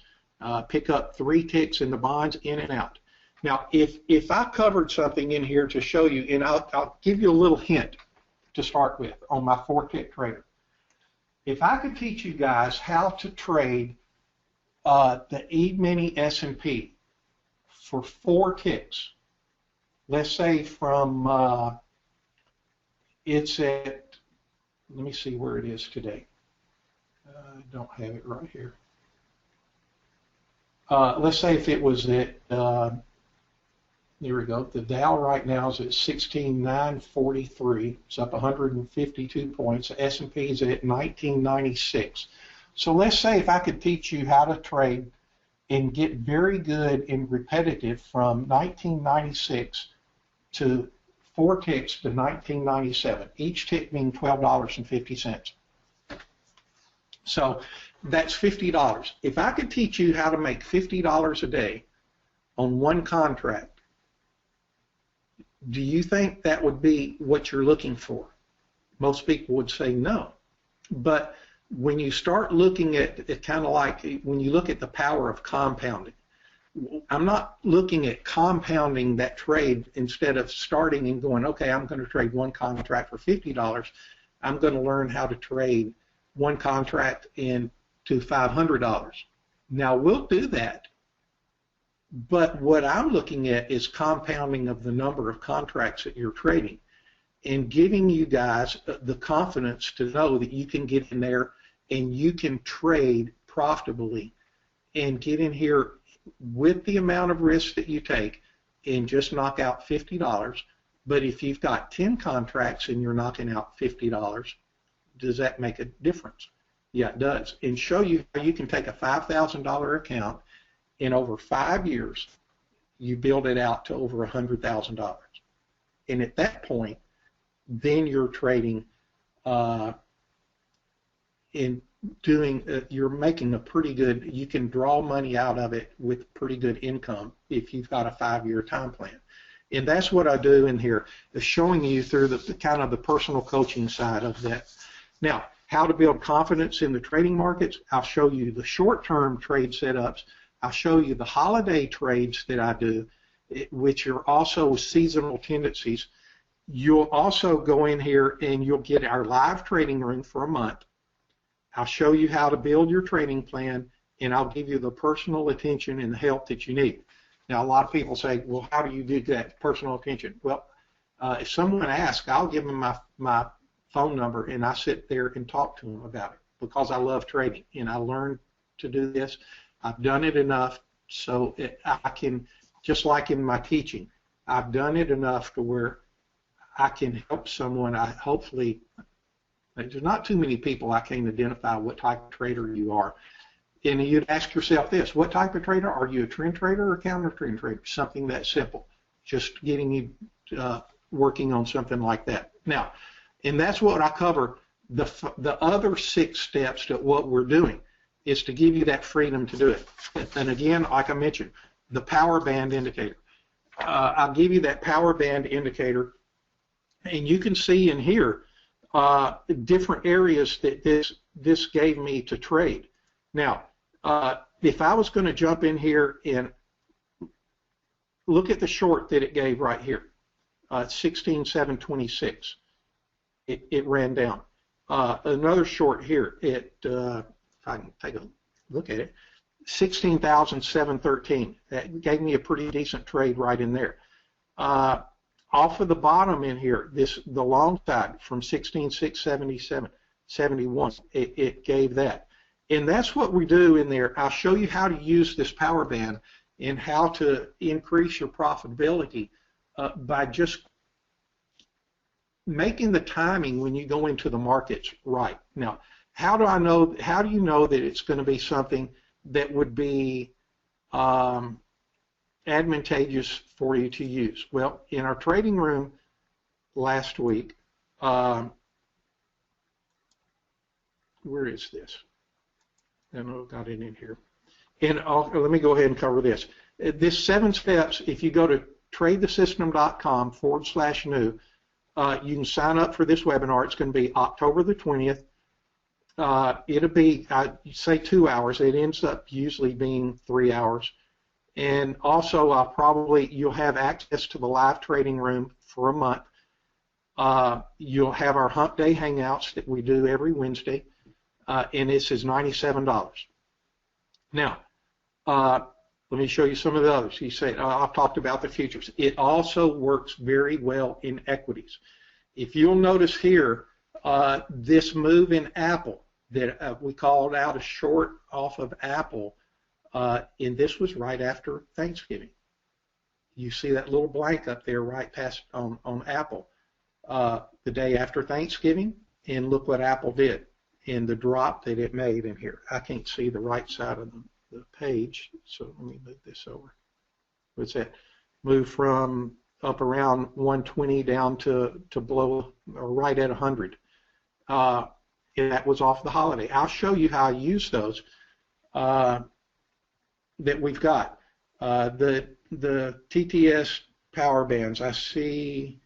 Pick up 3 ticks in the bonds, in and out. Now, if I covered something in here to show you, and I'll give you a little hint to start with on my 4-tick trader. If I could teach you guys how to trade the E-mini S&P for 4 ticks, let's say from it's at, let me see where it is today. I don't have it right here. Let's say if it was at, there we go, the Dow right now is at 16,943. It's up 152 points. The S&P is at 1996. So let's say if I could teach you how to trade and get very good and repetitive from 1996 to 4 ticks to 1997, each tick being $12.50. So that's $50. If I could teach you how to make $50 a day on one contract, do you think that would be what you're looking for? Most people would say no. But when you start looking at it, kind of like when you look at the power of compounding, I'm not looking at compounding that trade instead of starting and going, okay, I'm going to trade one contract for $50. I'm going to learn how to trade one contract into $500. Now, we'll do that, but what I'm looking at is compounding of the number of contracts that you're trading and giving you guys the confidence to know that you can get in there and you can trade profitably and get in here with the amount of risk that you take and just knock out $50. But if you've got 10 contracts and you're knocking out $50, does that make a difference? Yeah, it does. And show you how you can take a $5,000 account in over 5 years, you build it out to over $100,000. And at that point, then you're trading in doing, you're making a pretty good, you can draw money out of it with pretty good income if you've got a 5-year time plan. And that's what I do in here, is showing you through the kind of the personal coaching side of that. Now, how to build confidence in the trading markets, I'll show you the short-term trade setups. I'll show you the holiday trades that I do, which are also seasonal tendencies. You'll also go in here and you'll get our live trading room for a month. I'll show you how to build your trading plan, and I'll give you the personal attention and the help that you need. Now, a lot of people say, well, how do you do that personal attention? Well, if someone asks, I'll give them my phone number, and I sit there and talk to them about it because I love trading, and I learned to do this. I've done it enough so I can, just like in my teaching, I've done it enough to where I can help someone. Hopefully, there's not too many people I can identify what type of trader you are. And you'd ask yourself this, what type of trader? Are you a trend trader or counter trend trader? Something that simple. Just getting you working on something like that. Now, and that's what I cover. The other 6 steps to what we're doing is to give you that freedom to do it. And again, like I mentioned, the power band indicator. I'll give you that power band indicator, and you can see in here different areas that this gave me to trade. Now, if I was going to jump in here and look at the short that it gave right here, 16,726, it ran down. Another short here, if I can take a look at it, 16,713. That gave me a pretty decent trade right in there. Off of the bottom in here, the long side from 16,677, 71, it gave that. And that's what we do in there. I'll show you how to use this power band and how to increase your profitability by just making the timing when you go into the markets right. Now, how do you know that it's going to be something that would be advantageous for you to use? Well, in our trading room last week, where is this? I know I've got it in here. And let me go ahead and cover this. This 7 steps, if you go to TradeTheSystem.com/new, you can sign up for this webinar. It's going to be October the 20th. It'll be, I'd say 2 hours. It ends up usually being 3 hours. And also, you'll have access to the live trading room for a month. You'll have our Hump Day Hangouts that we do every Wednesday. And this is $97. Now, let me show you some of the others. You say, I've talked about the futures. It also works very well in equities. If you'll notice here, this move in Apple that we called out a short off of Apple, and this was right after Thanksgiving. You see that little blank up there right past on Apple, the day after Thanksgiving, and look what Apple did. And the drop that it made in here. I can't see the right side of the page, so let me move this over. What's that? Move from up around 120 down to below or right at 100. and that was off the holiday. I'll show you how I use those that we've got. The TTS power bands, I see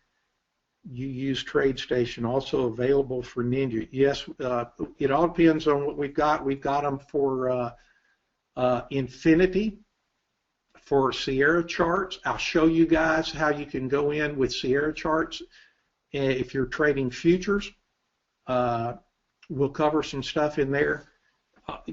you use TradeStation, also available for Ninja. Yes, it all depends on what we've got. We've got them for Infinity, for Sierra charts. I'll show you guys how you can go in with Sierra charts. If you're trading futures, we'll cover some stuff in there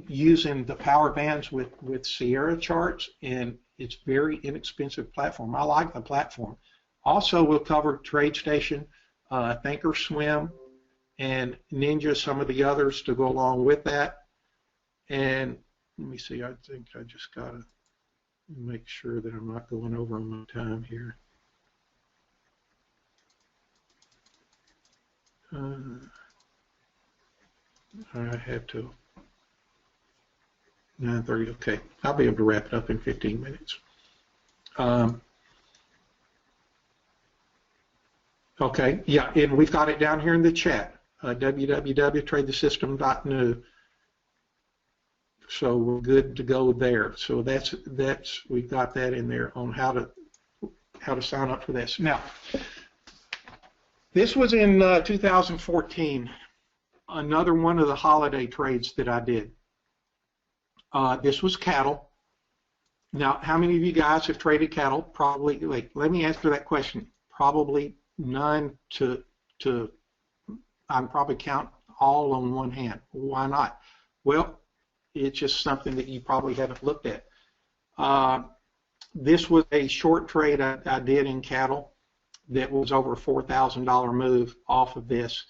using the power bands with Sierra charts, and it's very inexpensive platform. I like the platform. Also, we'll cover TradeStation, Thinkorswim, and Ninja, some of the others to go along with that. And let me see, I think I just got to make sure that I'm not going over my time here. I have to 9:30. Okay, I'll be able to wrap it up in 15 minutes. Okay, yeah, and we've got it down here in the chat, www.tradethesystem.new. So we're good to go there. So that's we've got that in there on how to sign up for this. Now, this was in 2014. Another one of the holiday trades that I did. This was cattle. Now, how many of you guys have traded cattle? Probably. Like, let me answer that question. Probably none to I can probably count all on one hand. Why not? Well, it's just something that you probably haven't looked at. This was a short trade I did in cattle that was over a $4,000 move off of this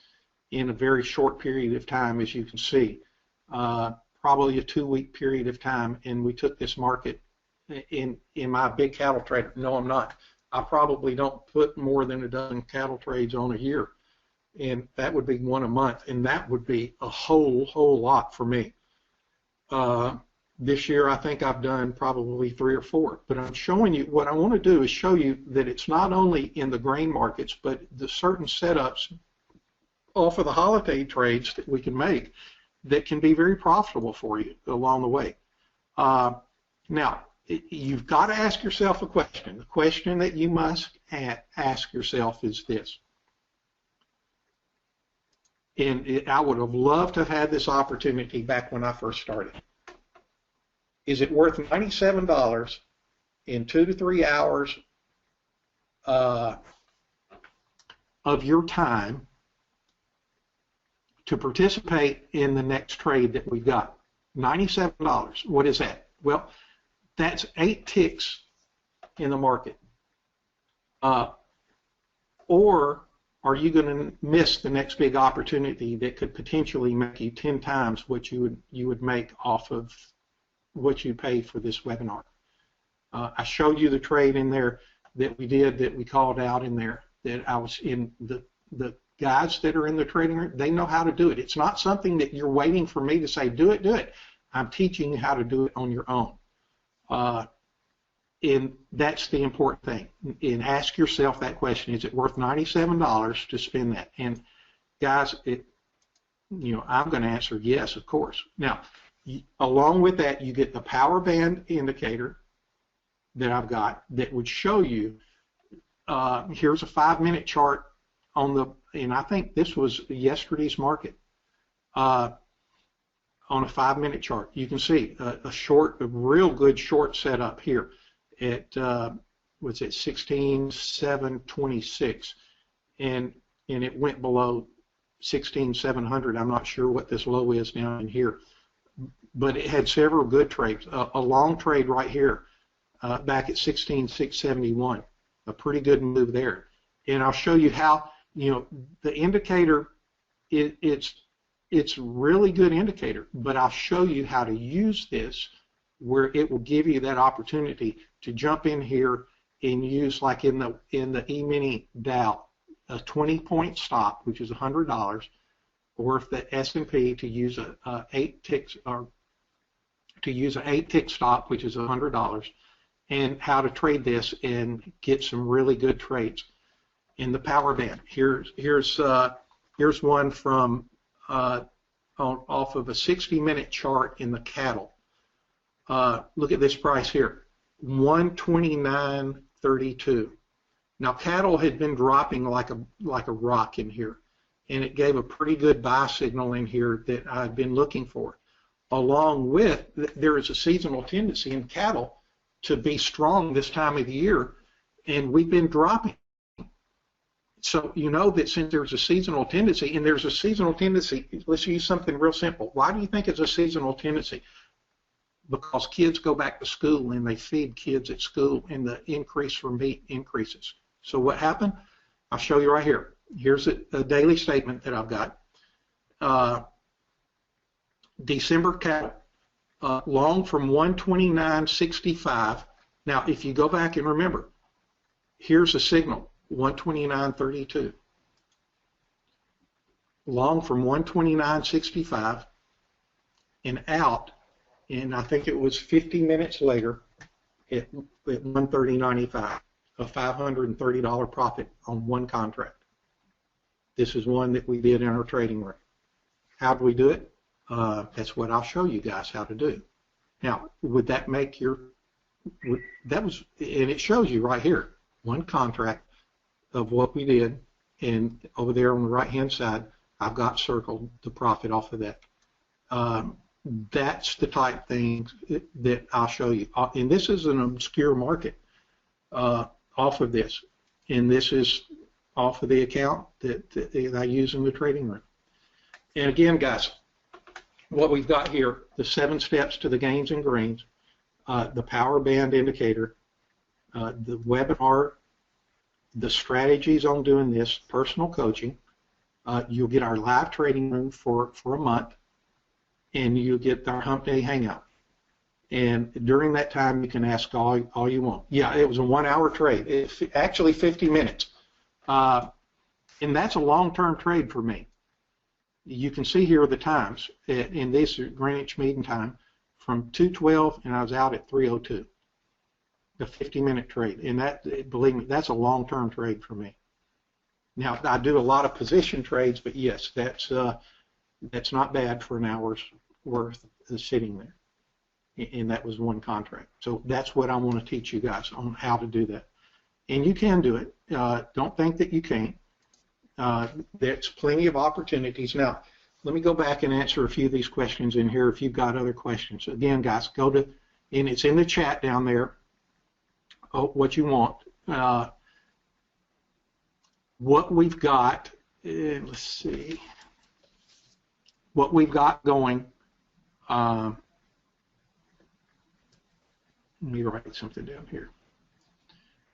in a very short period of time, as you can see. Probably a 2-week period of time, and we took this market in my big cattle trader. No, I'm not. I probably don't put more than a dozen cattle trades on a year, and that would be one a month, and that would be a whole lot for me. This year I think I've done probably 3 or 4, but I'm showing you, what I want to do is show you that it's not only in the grain markets, but the certain setups off of the holiday trades that we can make that can be very profitable for you along the way. Now, you've got to ask yourself a question. The question that you must ask yourself is this. And I would have loved to have had this opportunity back when I first started. Is it worth $97 in 2 to 3 hours of your time to participate in the next trade that we've got? $97. What is that? Well, that's 8 ticks in the market. Or are you going to miss the next big opportunity that could potentially make you 10 times what you would make off of what you paid for this webinar? I showed you the trade in there that we did, that we called out in there, that I was in. The guys that are in the trading room, they know how to do it. It's not something that you're waiting for me to say, do it, do it. I'm teaching you how to do it on your own. And that's the important thing. And ask yourself that question: is it worth $97 to spend that? And guys, I'm going to answer yes, of course. Now, along with that, you get the power band indicator that I've got that would show you. Here's a 5-minute chart on the, and I think this was yesterday's market. On a 5-minute chart, you can see a real good short setup here at what's it, 16,726, and it went below 16,700. I'm not sure what this low is down in here, but it had several good trades. A long trade right here back at 16,671, a pretty good move there. And I'll show you how, the indicator, it's a really good indicator, but I'll show you how to use this where it will give you that opportunity to jump in here and use, like in the E-mini Dow, a 20-point stop, which is $100, or if the S&P, to use a 8-tick stop, which is $100, and how to trade this and get some really good trades in the power band. Here's one from off of a 60-minute chart in the cattle. Look at this price here, 129.32. Now cattle had been dropping like a rock in here, and it gave a pretty good buy signal in here that I've been looking for. Along with, there is a seasonal tendency in cattle to be strong this time of the year, and we've been dropping. So you know that since there's a seasonal tendency, and there's a seasonal tendency, let's use something real simple. Why do you think it's a seasonal tendency? Because kids go back to school and they feed kids at school, and the increase for meat increases. So what happened? I'll show you right here. Here's a daily statement that I've got. December cattle, long from 129.65. Now, if you go back and remember, here's a signal, 129.32. Long from 129.65 and out, and I think it was 50 minutes later at 130.95, a $530 profit on one contract. This is one that we did in our trading room. How do we do it? That's what I'll show you guys how to do. Now, would that make your, that was, and it shows you right here, one contract of what we did, and over there on the right-hand side, I've got circled the profit off of that. That's the type things that I'll show you. And this is an obscure market off of this. And this is off of the account that I use in the trading room. And again, guys, what we've got here, the 7 steps to the gains and greens, the power band indicator, the webinar, the strategies on doing this, personal coaching. You'll get our live trading room for a month, and you'll get our hump day hangout. And during that time, you can ask all you want. Yeah, it was a 1-hour trade. It's actually 50 minutes. And that's a long-term trade for me. You can see here the times. In this Greenwich Mean Time, from 2:12, and I was out at 3:02. The 50-minute trade. And that, believe me, that's a long-term trade for me. Now, I do a lot of position trades, but yes, that's not bad for an hour's worth of sitting there. And that was one contract. So that's what I want to teach you guys on how to do that. And you can do it. Don't think that you can't. There's plenty of opportunities. Now, let me go back and answer a few of these questions in here if you've got other questions. Again, guys, go to, and it's in the chat down there, what you want. What we've got, let's see, what we've got going. Let me write something down here.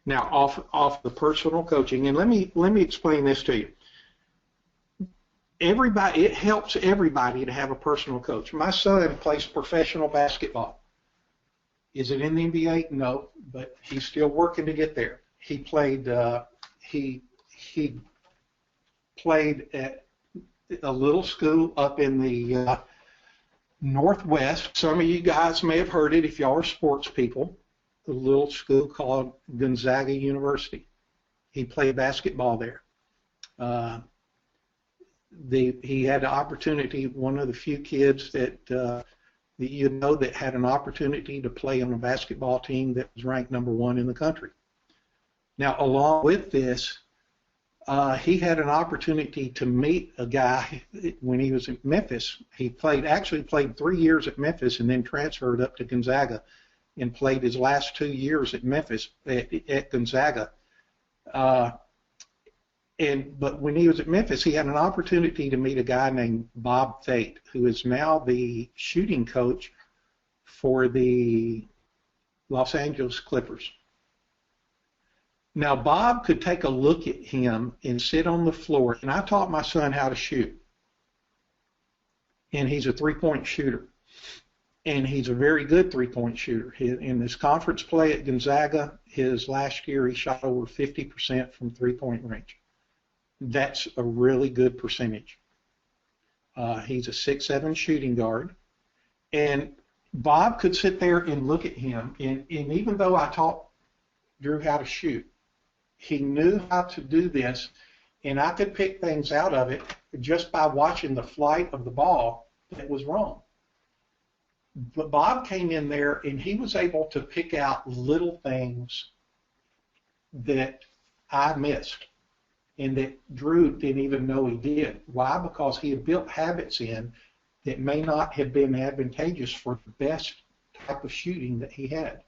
Now, off the personal coaching, and let me explain this to you. Everybody, it helps everybody to have a personal coach. My son plays professional basketball. Is it in the NBA? No, but he's still working to get there. He played he played at a little school up in the Northwest. Some of you guys may have heard it if y'all are sports people. A little school called Gonzaga University. He played basketball there. He had the opportunity, one of the few kids that you know that had an opportunity to play on a basketball team that was ranked #1 in the country. Now, along with this, he had an opportunity to meet a guy when he was at Memphis. He actually played 3 years at Memphis and then transferred up to Gonzaga and played his last 2 years at Memphis at Gonzaga. But when he was at Memphis, he had an opportunity to meet a guy named Bob Thate, who is now the shooting coach for the Los Angeles Clippers. Now, Bob could take a look at him and sit on the floor, and I taught my son how to shoot. And he's a three-point shooter. And he's a very good three-point shooter. In his conference play at Gonzaga, his last year, he shot over 50% from three-point range. That's a really good percentage. He's a 6'7" shooting guard. And Bob could sit there and look at him, and even though I taught Drew how to shoot, he knew how to do this, and I could pick things out of it just by watching the flight of the ball that was wrong. But Bob came in there and he was able to pick out little things that I missed and that Drew didn't even know he did. Why? Because he had built habits in that may not have been advantageous for the best type of shooting that he had.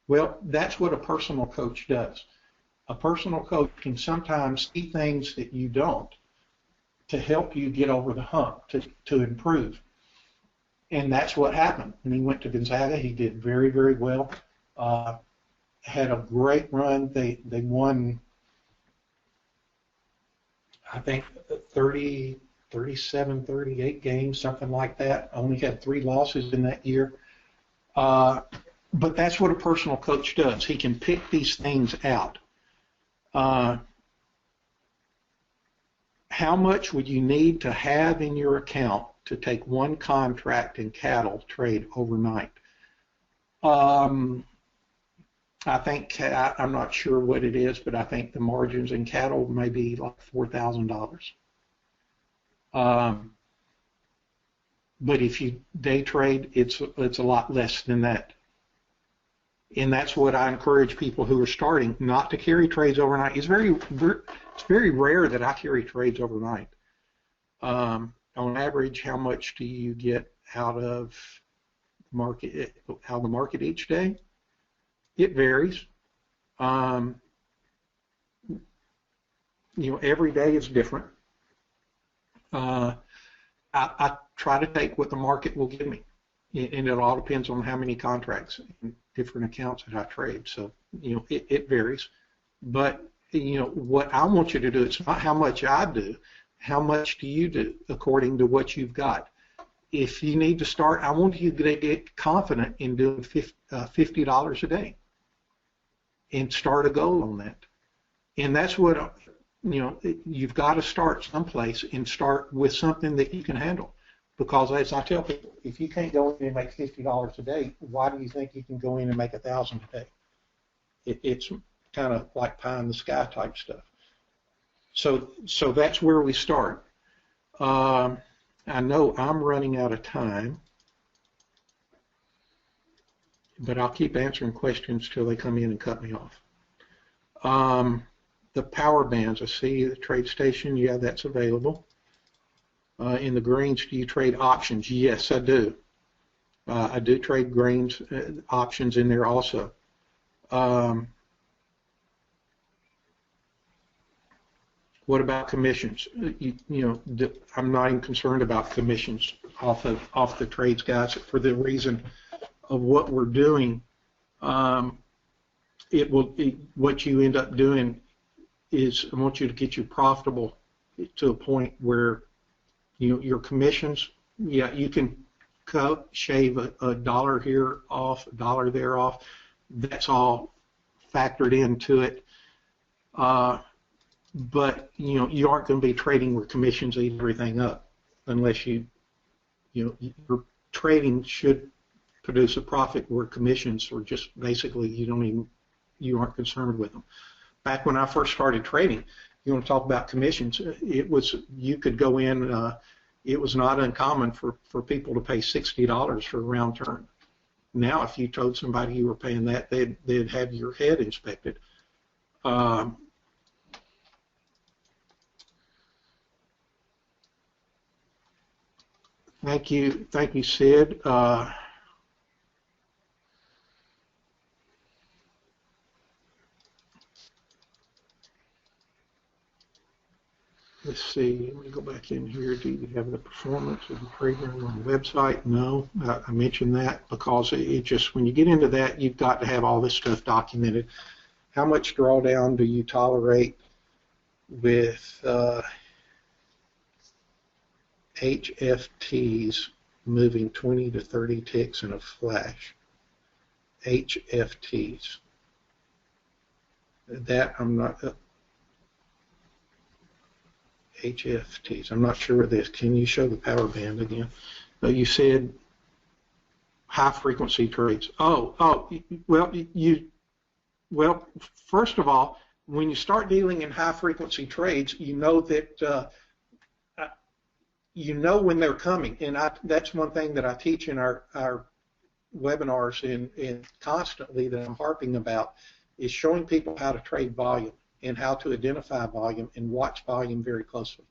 Well, that's what a personal coach does. A personal coach can sometimes see things that you don't to help you get over the hump, to improve. And that's what happened. When he went to Gonzaga, he did very, very well. Had a great run. They won, I think, 30, 37, 38 games, something like that. Only had 3 losses in that year. But that's what a personal coach does. He can pick these things out. How much would you need to have in your account to take one contract in cattle trade overnight? I think, I'm not sure what it is, but I think the margins in cattle may be like $4,000. But if you day trade, it's a lot less than that. And that's what I encourage people who are starting not to carry trades overnight. It's very rare that I carry trades overnight. On average, how much do you get out of the market each day? It varies. You know, every day is different. I try to take what the market will give me, and it all depends on how many contracts and different accounts that I trade. So, you know, it varies. But, you know, what I want you to do, it's not how much I do. How much do you do according to what you've got? If you need to start, I want you to get confident in doing $50 a day and start a goal on that. And that's what, you know, you've got to start someplace and start with something that you can handle. Because as I tell people, if you can't go in and make $50 a day, why do you think you can go in and make $1,000 a day? It's kind of like pie in the sky type stuff. So that's where we start. I know I'm running out of time, but I'll keep answering questions till they come in and cut me off. The power bands, I see the trade station, yeah, that's available. In the greens, do you trade options? Yes, I do. I do trade greens, options in there also. What about commissions? You know, I'm not even concerned about commissions off the trades, guys, for the reason of what we're doing. What you end up doing is I want you to get you profitable to a point where your commissions, yeah, you can shave a dollar here off, a dollar there off. That's all factored into it. But you know, you aren't going to be trading where commissions eat everything up, unless your trading should produce a profit where commissions are just basically you aren't concerned with them. Back when I first started trading, you want to talk about commissions? You could go in. It was not uncommon for people to pay $60 for a round turn. Now, if you told somebody you were paying that, they'd have your head inspected. Thank you, Sid. Let's see, let me go back in here. Do you have the performance of the program on the website? No, I mentioned that because it just, when you get into that, you've got to have all this stuff documented. How much drawdown do you tolerate with HFTs moving 20 to 30 ticks in a flash? HFTs. That I'm not... HFTs. I'm not sure of this. Can you show the power band again? You said high frequency trades. Well, first of all, when you start dealing in high frequency trades, you know that you know when they're coming, and that's one thing that I teach in our webinars and constantly that I'm harping about is showing people how to trade volume and how to identify volume and watch volume very closely.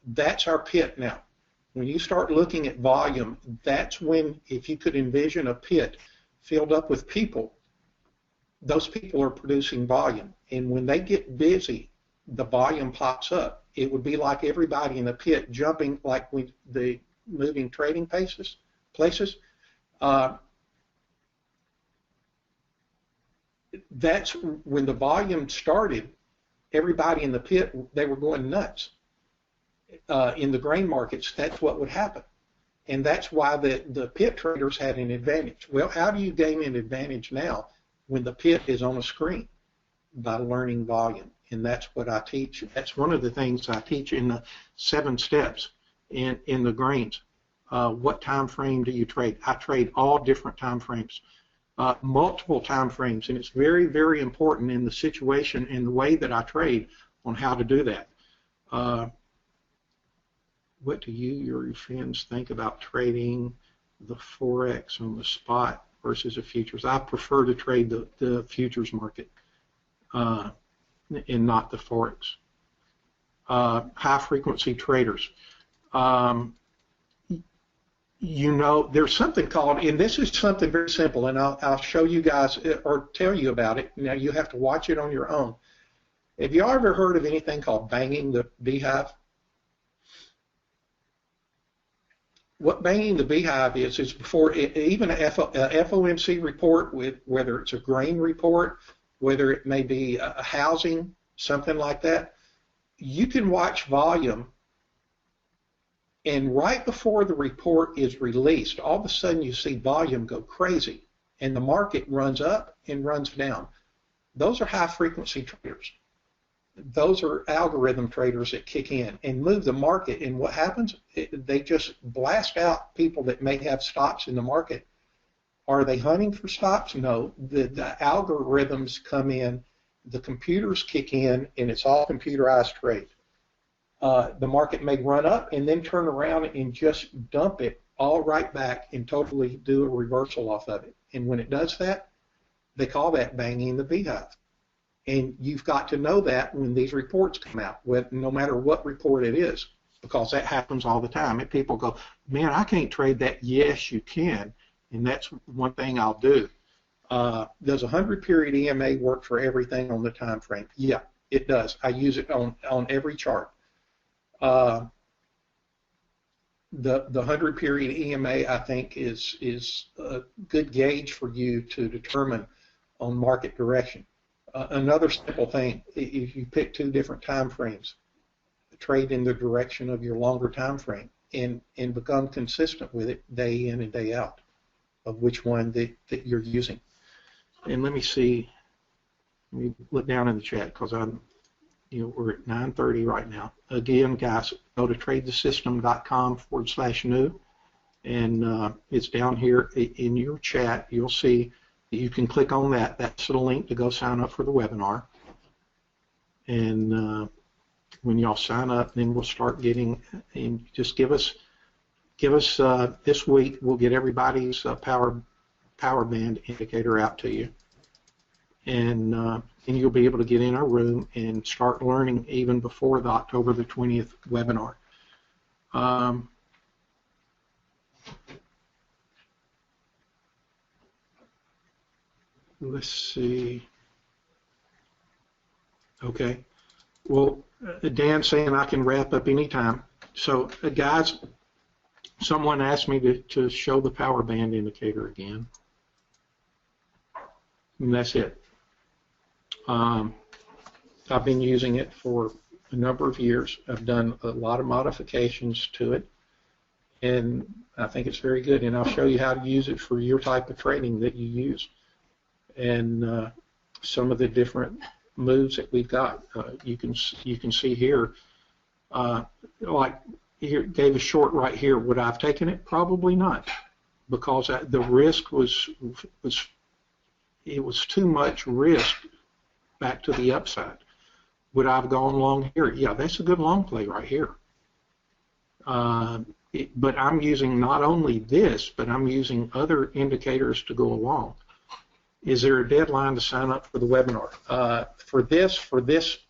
That's our pit now. When you start looking at volume, that's when, if you could envision a pit filled up with people, those people are producing volume. And when they get busy, the volume pops up. It would be like everybody in the pit jumping like the moving trading places. That's when the volume started. Everybody in the pit, they were going nuts. In the grain markets, that's what would happen. And that's why the pit traders had an advantage. Well, how do you gain an advantage now when the pit is on a screen? By learning volume. And that's what I teach. That's one of the things I teach in the 7 steps in the grains. What time frame do you trade? I trade all different time frames, multiple time frames, and it's very, very important in the situation and the way that I trade on how to do that. What do you or your friends think about trading the Forex on the spot versus the futures? I prefer to trade the futures market and not the Forex. High-frequency traders. You know, there's something called, and this is something very simple, and I'll show you guys or tell you about it. Now, you have to watch it on your own. Have you ever heard of anything called banging the beehive? What banging the beehive is before even a FOMC report, with whether it's a grain report, whether it may be a housing, something like that, you can watch volume, and right before the report is released, all of a sudden you see volume go crazy, and the market runs up and runs down. Those are high-frequency traders. Those are algorithm traders that kick in and move the market, and what happens? They just blast out people that may have stops in the market. Are they hunting for stops? No. The algorithms come in, the computers kick in, and it's all computerized trade. The market may run up and then turn around and just dump it all right back and totally do a reversal off of it. And when it does that, they call that banging the beehive. And you've got to know that when these reports come out, no matter what report it is, because that happens all the time. And people go, man, I can't trade that. Yes, you can. And that's one thing I'll do. Does a 100-period EMA work for everything on the time frame? Yeah, it does. I use it on every chart. The 100-period EMA, I think, is a good gauge for you to determine on market direction. Another simple thing, if you pick 2 different time frames, trade in the direction of your longer time frame and become consistent with it day in and day out of which one that you're using. And let me see, let me look down in the chat because we're at 9:30 right now. Again, guys, go to TradeTheSystem.com/new, and it's down here in your chat. You'll see that you can click on that. That's the link to go sign up for the webinar. And when y'all sign up, then we'll start getting, and just give us this week. We'll get everybody's power band indicator out to you, and you'll be able to get in our room and start learning even before the October the 20th webinar. Let's see. Okay. Well, Dan's saying I can wrap up anytime. So, guys, someone asked me to show the power band indicator again. And that's it. I've been using it for a number of years. I've done a lot of modifications to it, and I think it's very good. And I'll show you how to use it for your type of trading that you use, and some of the different moves that we've got. You can see here, like here, gave a short right here. Would I have taken it? Probably not, because the risk was too much risk back to the upside. Would I have gone long here? Yeah, that's a good long play right here. But I'm using not only this, but I'm using other indicators to go along. Is there a deadline to sign up for the webinar? For this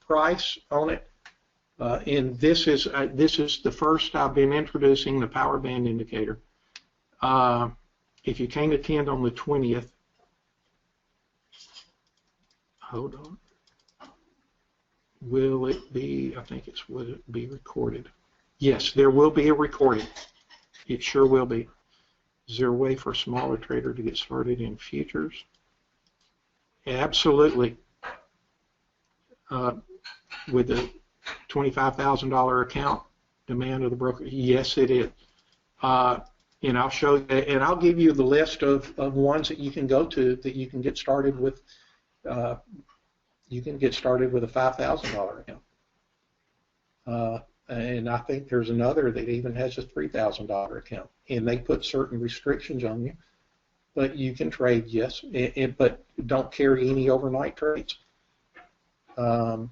price on it, and this is the first I've been introducing the power band indicator. If you can't attend on the 20th, hold on. Will it be? I think it's will it be recorded? Yes, there will be a recording. It sure will be. Is there a way for a smaller trader to get started in futures? Absolutely. With a $25,000 account demand of the broker, yes, it is. And I'll show you, and I'll give you the list of ones that you can go to that you can get started with. You can get started with a $5,000 account. And I think there's another that even has a $3,000 account, and they put certain restrictions on you, but you can trade, yes, but don't carry any overnight trades. And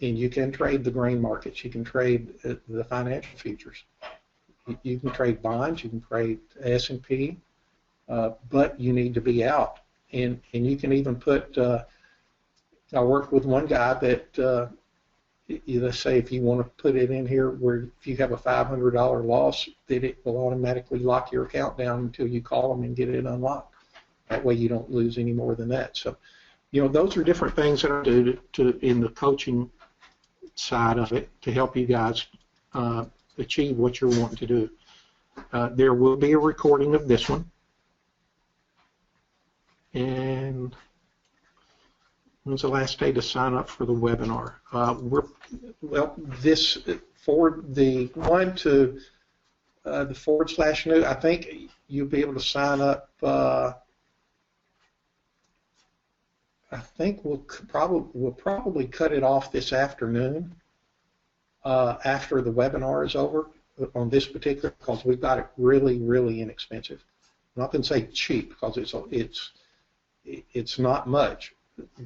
you can trade the grain markets. You can trade the financial futures. You can trade bonds. You can trade S&P, but you need to be out. And you can even put. I worked with one guy that. Let's say if you want to put it in here where if you have a $500 loss, that it will automatically lock your account down until you call them and get it unlocked. That way you don't lose any more than that. So, those are different things that I do to in the coaching side of it to help you guys achieve what you're wanting to do. There will be a recording of this one. And when's the last day to sign up for the webinar? This for the one to the /new. I think you'll be able to sign up. I think we'll probably cut it off this afternoon after the webinar is over on this particular, because we've got it really, really inexpensive. I'm not going to say cheap because it's not much.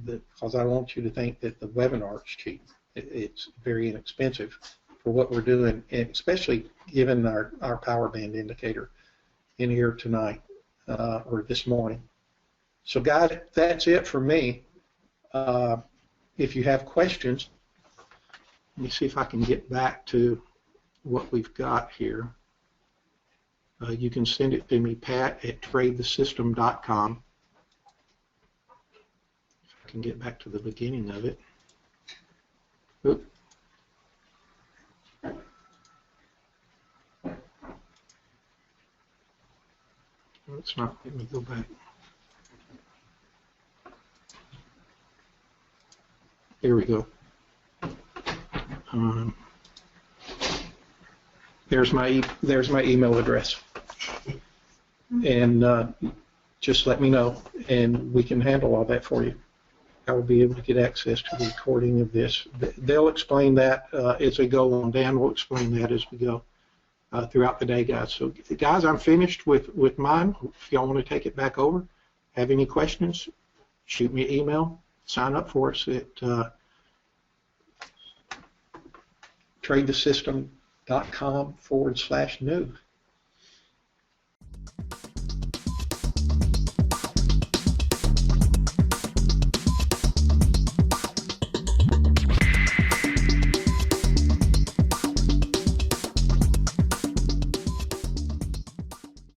Because I don't want you to think that the webinar is cheap. It's very inexpensive for what we're doing, and especially given our power band indicator in here tonight or this morning. So guys, that's it for me. If you have questions, let me see if I can get back to what we've got here. You can send it to me, pat@TradeTheSystem.com. Can get back to the beginning of it. Oop. It's not. Let me go back. There we go. There's my email address, and just let me know, and we can handle all that for you. I will be able to get access to the recording of this. They'll explain that as they go on. Dan will explain that as we go throughout the day, guys. So, guys, I'm finished with mine. If y'all want to take it back over, have any questions, shoot me an email. Sign up for us at TradeTheSystem.com/new.